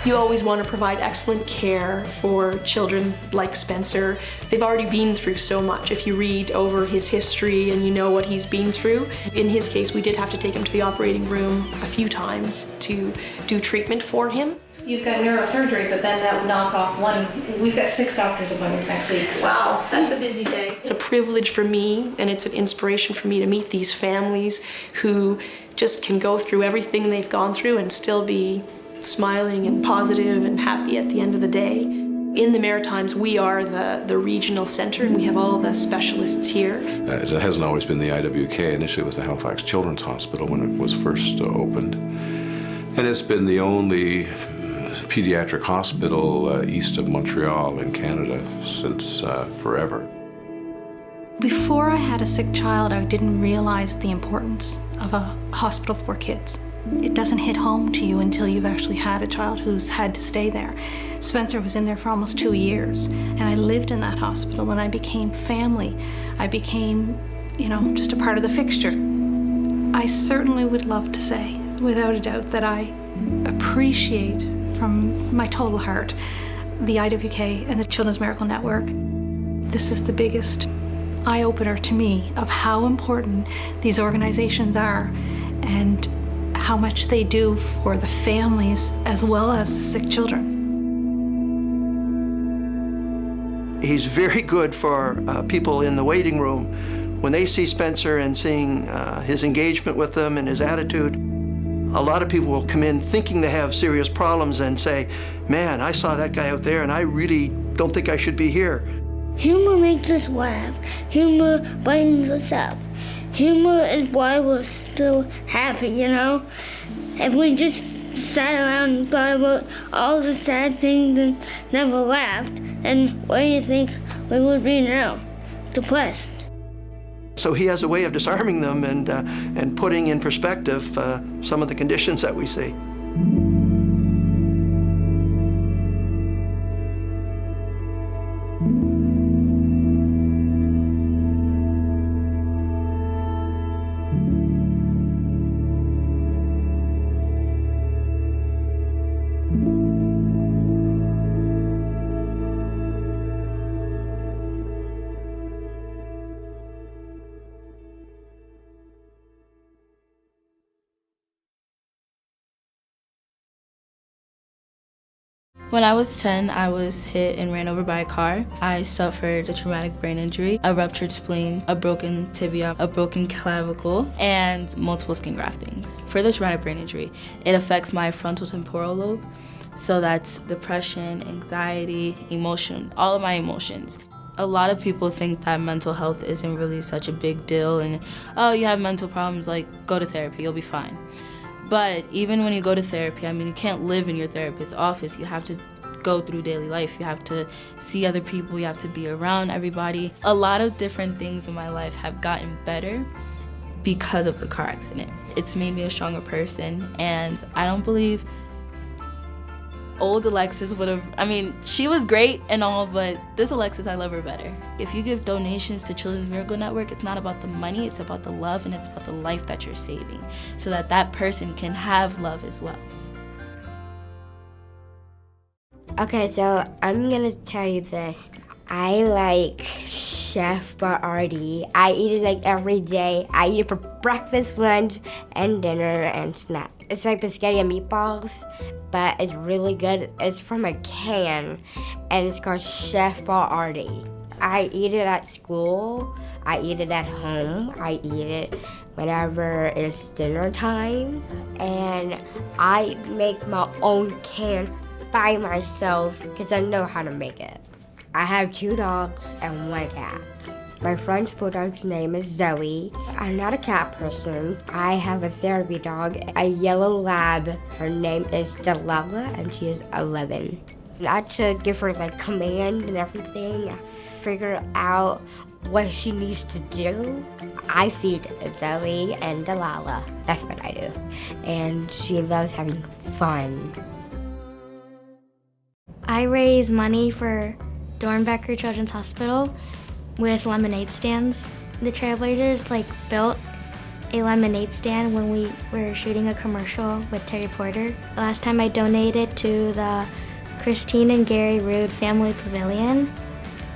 Speaker 13: You always want to provide excellent care for children like Spencer. They've already been through so much. If you read over his history and you know what he's been through, in his case, we did have to take him to the operating room a few times to do treatment for him.
Speaker 7: You've got neurosurgery, but then that would knock off one. We've got 6 doctor's appointments next week.
Speaker 13: Wow, that's a busy day. It's a privilege for me, and it's an inspiration for me to meet these families who just can go through everything they've gone through and still be smiling and positive and happy at the end of the day. In the Maritimes, we are the regional center, and we have all the specialists here.
Speaker 8: It hasn't always been the IWK. Initially it was the Halifax Children's Hospital when it was first opened. And it's been the only pediatric hospital east of Montreal in Canada since forever.
Speaker 7: Before I had a sick child, I didn't realize the importance of a hospital for kids. It doesn't hit home to you until you've actually had a child who's had to stay there. Spencer was in there for almost 2 years, and I lived in that hospital, and I became family. I became, just a part of the fixture. I certainly would love to say, without a doubt, that I appreciate from my total heart the IWK and the Children's Miracle Network. This is the biggest eye-opener to me of how important these organizations are and how much they do for the families as well as the sick children.
Speaker 9: He's very good for people in the waiting room. When they see Spencer and seeing his engagement with them and his attitude, a lot of people will come in thinking they have serious problems and say, man, I saw that guy out there and I really don't think I should be here.
Speaker 5: Humor makes us laugh. Humor brightens us up. Humor is why we're still happy, If we just sat around and thought about all the sad things and never laughed, then where do you think we would be now? Depressed.
Speaker 9: So he has a way of disarming them and putting in perspective some of the conditions that we see.
Speaker 14: When I was 10, I was hit and ran over by a car. I suffered a traumatic brain injury, a ruptured spleen, a broken tibia, a broken clavicle, and multiple skin graftings. For the traumatic brain injury, it affects my frontal temporal lobe. So that's depression, anxiety, emotion, all of my emotions. A lot of people think that mental health isn't really such a big deal and, oh, you have mental problems, like, go to therapy, you'll be fine. But even when you go to therapy, you can't live in your therapist's office. You have to go through daily life. You have to see other people. You have to be around everybody. A lot of different things in my life have gotten better because of the car accident. It's made me a stronger person, and I don't believe old Alexis would have, I mean, she was great and all, but this Alexis, I love her better. If you give donations to Children's Miracle Network, it's not about the money, it's about the love, and it's about the life that you're saving, so that that person can have love as well.
Speaker 15: Okay, so I'm gonna tell you this. I like Chef Boyardee. I eat it like every day. I eat it for breakfast, lunch, and dinner and snack. It's like spaghetti and meatballs, but it's really good. It's from a can, and it's called Chef Boyardee. I eat it at school. I eat it at home. I eat it whenever it's dinner time, and I make my own can by myself because I know how to make it. I have 2 dogs and 1 cat. My French bulldog's name is Zoe. I'm not a cat person. I have a therapy dog, a yellow lab. Her name is Delilah, and she is 11. I had to give her like command and everything, figure out what she needs to do. I feed Zoe and Delilah. That's what I do. And she loves having fun.
Speaker 16: I raise money for Dornbecker Children's Hospital with lemonade stands. The Trailblazers built a lemonade stand when we were shooting a commercial with Terry Porter. The last time I donated to the Christine and Gary Rude Family Pavilion,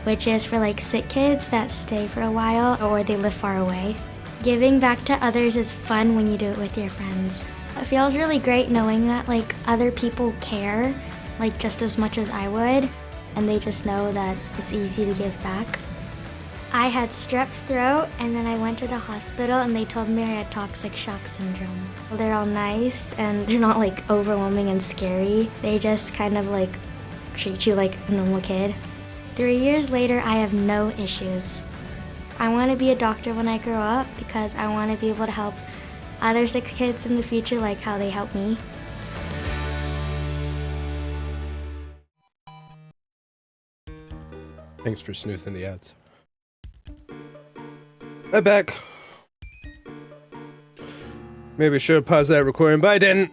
Speaker 16: which is for sick kids that stay for a while or they live far away. Giving back to others is fun when you do it with your friends. It feels really great knowing that other people care just as much as I would, and they just know that it's easy to give back. I had strep throat, and then I went to the hospital and they told me I had toxic shock syndrome. They're all nice and they're not overwhelming and scary. They just kind of treat you like a normal kid. 3 years later, I have no issues. I want to be a doctor when I grow up because I want to be able to help other sick kids in the future like how they help me.
Speaker 1: Thanks for snoozing the ads. I'm back. Maybe I should have paused that recording, but I didn't.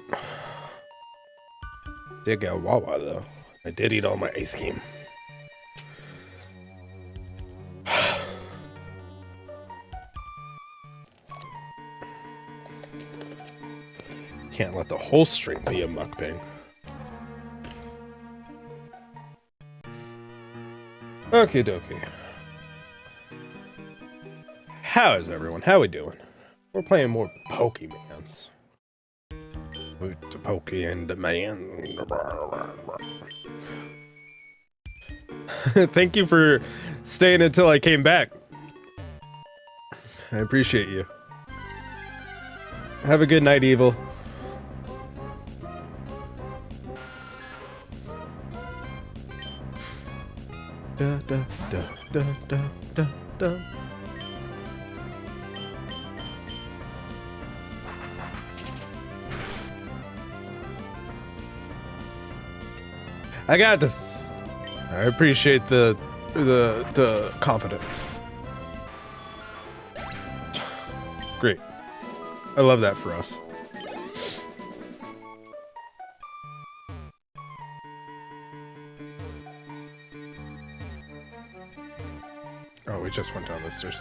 Speaker 1: Did get a Wawa though. I did eat all my ice cream. Can't let the whole stream be a mukbang. Okie dokie. How is everyone? How we doing? We're playing more Pokemans. With the Poke and the man. Thank you for staying until I came back. I appreciate you. Have a good night, Evil. Da, da, da, da, da, da, da. I got this. I appreciate the confidence. Great. I love that for us. Oh, we just went down the stairs.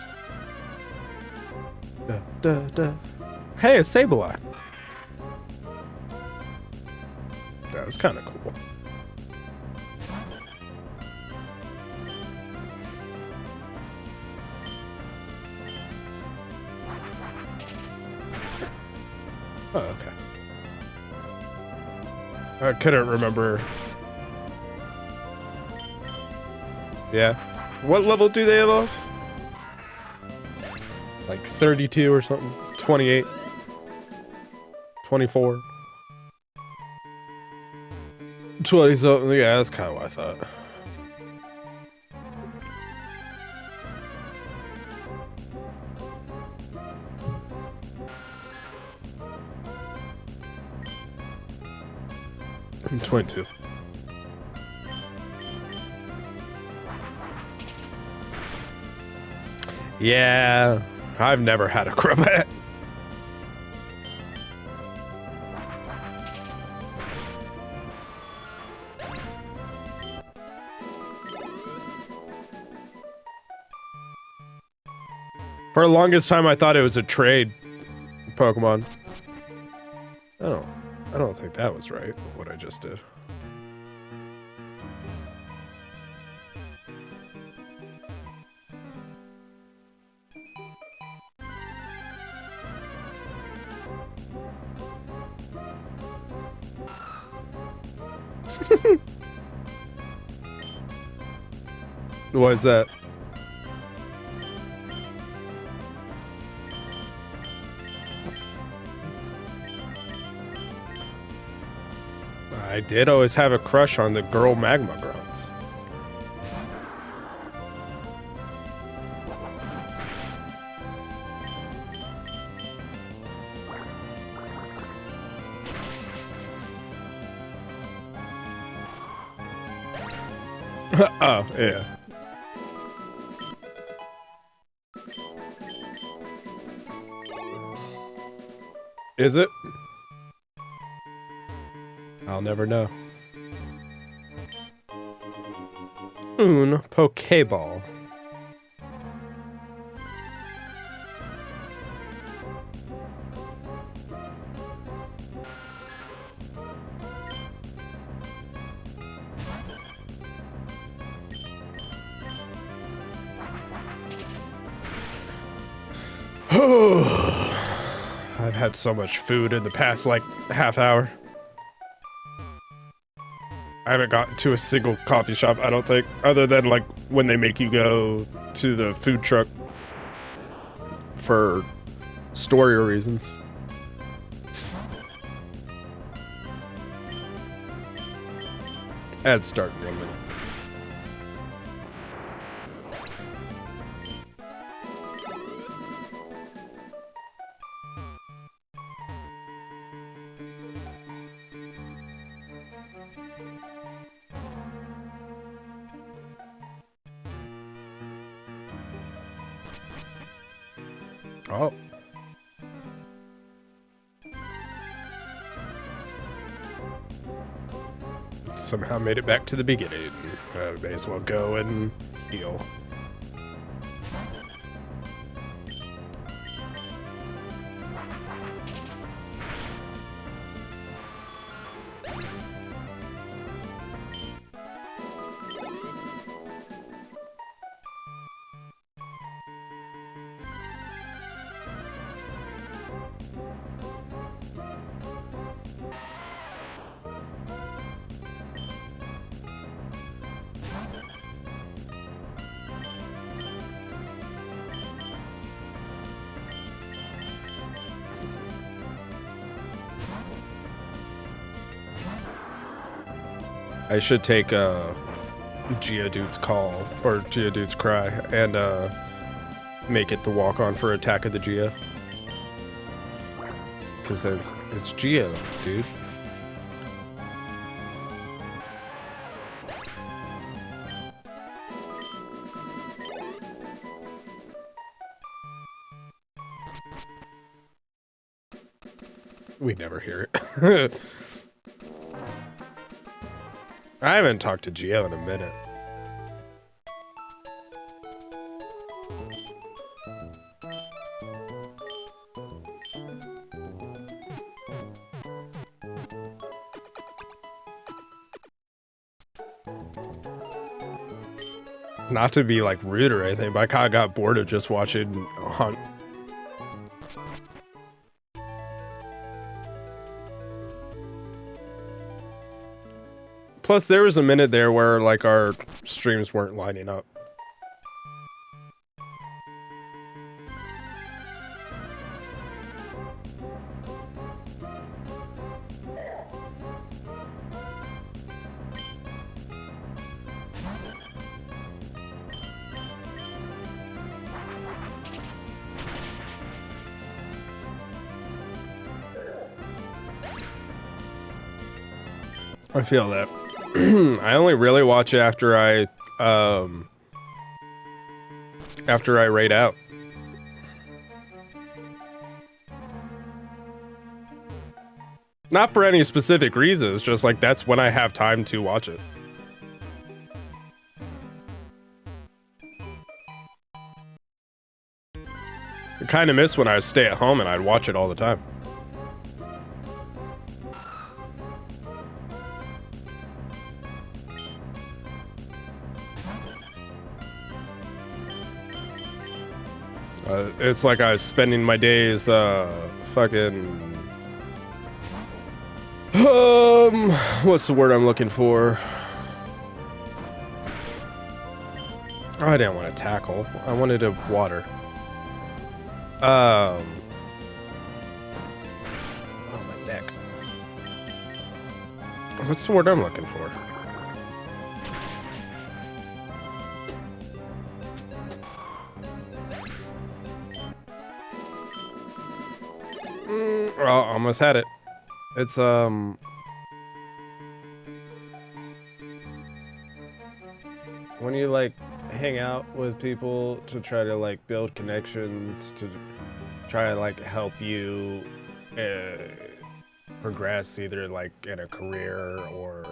Speaker 1: Da, da, da. Hey, a Sableye. That was kind of cool. Oh, okay. I couldn't remember. Yeah. What level do they evolve? Like 32 or something? 28? 24? 20 something? Yeah, that's kind of what I thought. I'm 22. Yeah, I've never had a Crobat. For the longest time, I thought it was a trade Pokemon. I don't think that was right, what I just did. What is that? I did always have a crush on the girl Magma Grunts. Oh, yeah. Is it? I'll never know. Un Pokeball. I've had so much food in the past, like, half hour. I haven't gotten to a single coffee shop, I don't think, other than, like, when they make you go to the food truck for story reasons. Ads start in 1 minute. Oh. Somehow made it back to the beginning. May as well go and heal. I should take Geodude's call or Geodude's cry and make it the walk on for Attack of the Geo. Cause it's Geo, dude. We never hear it. I haven't talked to Geo in a minute. Not to be like rude or anything, but I kind of got bored of just watching Hunt. Plus, there was a minute there where, like, our streams weren't lining up. I feel that. I only really watch it after I raid out. Not for any specific reasons, just like that's when I have time to watch it. kind of miss when I stay at home and I'd watch it all the time. It's like I was spending my days, fucking... what's the word I'm looking for? Oh, I didn't want to tackle. I wanted to water. Oh, my neck. What's the word I'm looking for? Oh, almost had it. It's, when you, like, hang out with people to try to, like, build connections, to try to, like, help you progress either, like, in a career or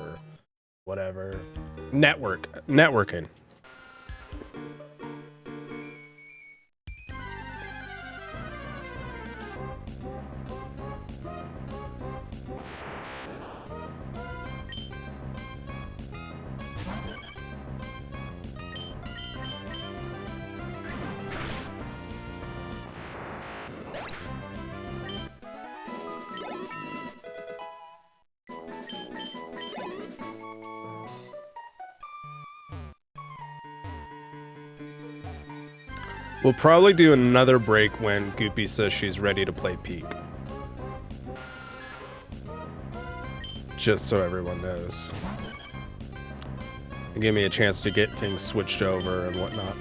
Speaker 1: whatever. Networking. We'll probably do another break when Goopy says she's ready to play Peak. Just so everyone knows. And give me a chance to get things switched over and whatnot.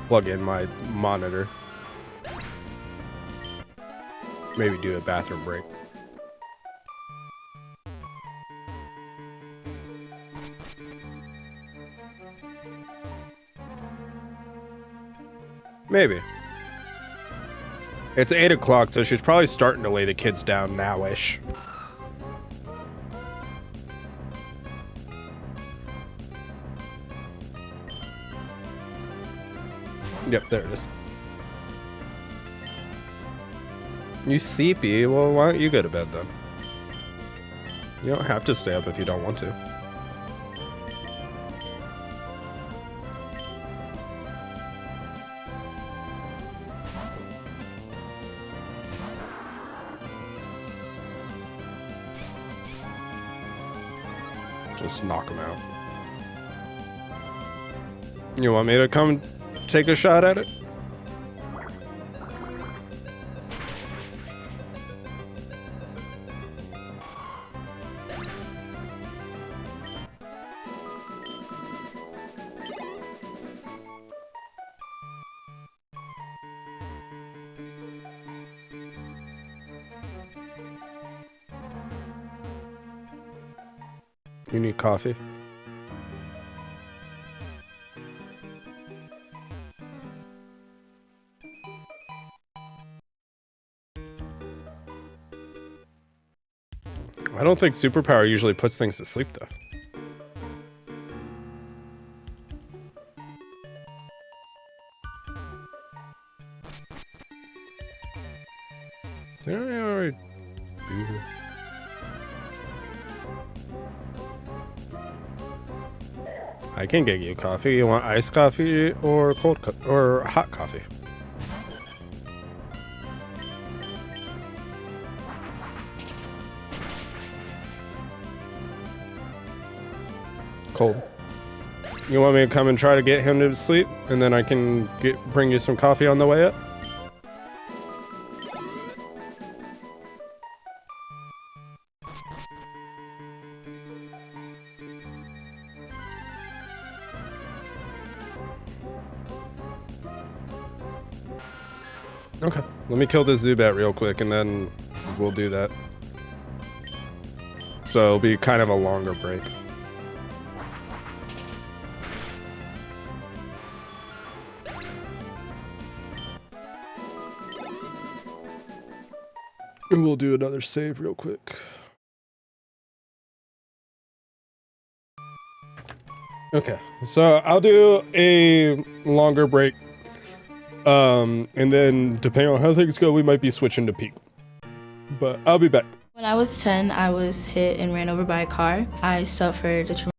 Speaker 1: Plug in my monitor. Maybe do a bathroom break. Maybe. It's 8 o'clock, so she's probably starting to lay the kids down now-ish. Yep, there it is. You sleepy? Well, why don't you go to bed then? You don't have to stay up if you don't want to. Just knock him out. You want me to come take a shot at it? You need coffee? I don't think superpower usually puts things to sleep though. Didn't I already do this? I can get you coffee. You want iced coffee or or hot coffee? Cold. You want me to come and try to get him to sleep, and then I can bring you some coffee on the way up? Okay, let me kill this Zubat real quick and then we'll do that. So it'll be kind of a longer break. And we'll do another save real quick. Okay, so I'll do a longer break And then depending on how things go, we might be switching to Peak. But I'll be back.
Speaker 14: When I was 10, I was hit and ran over by a car. I suffered a traumatic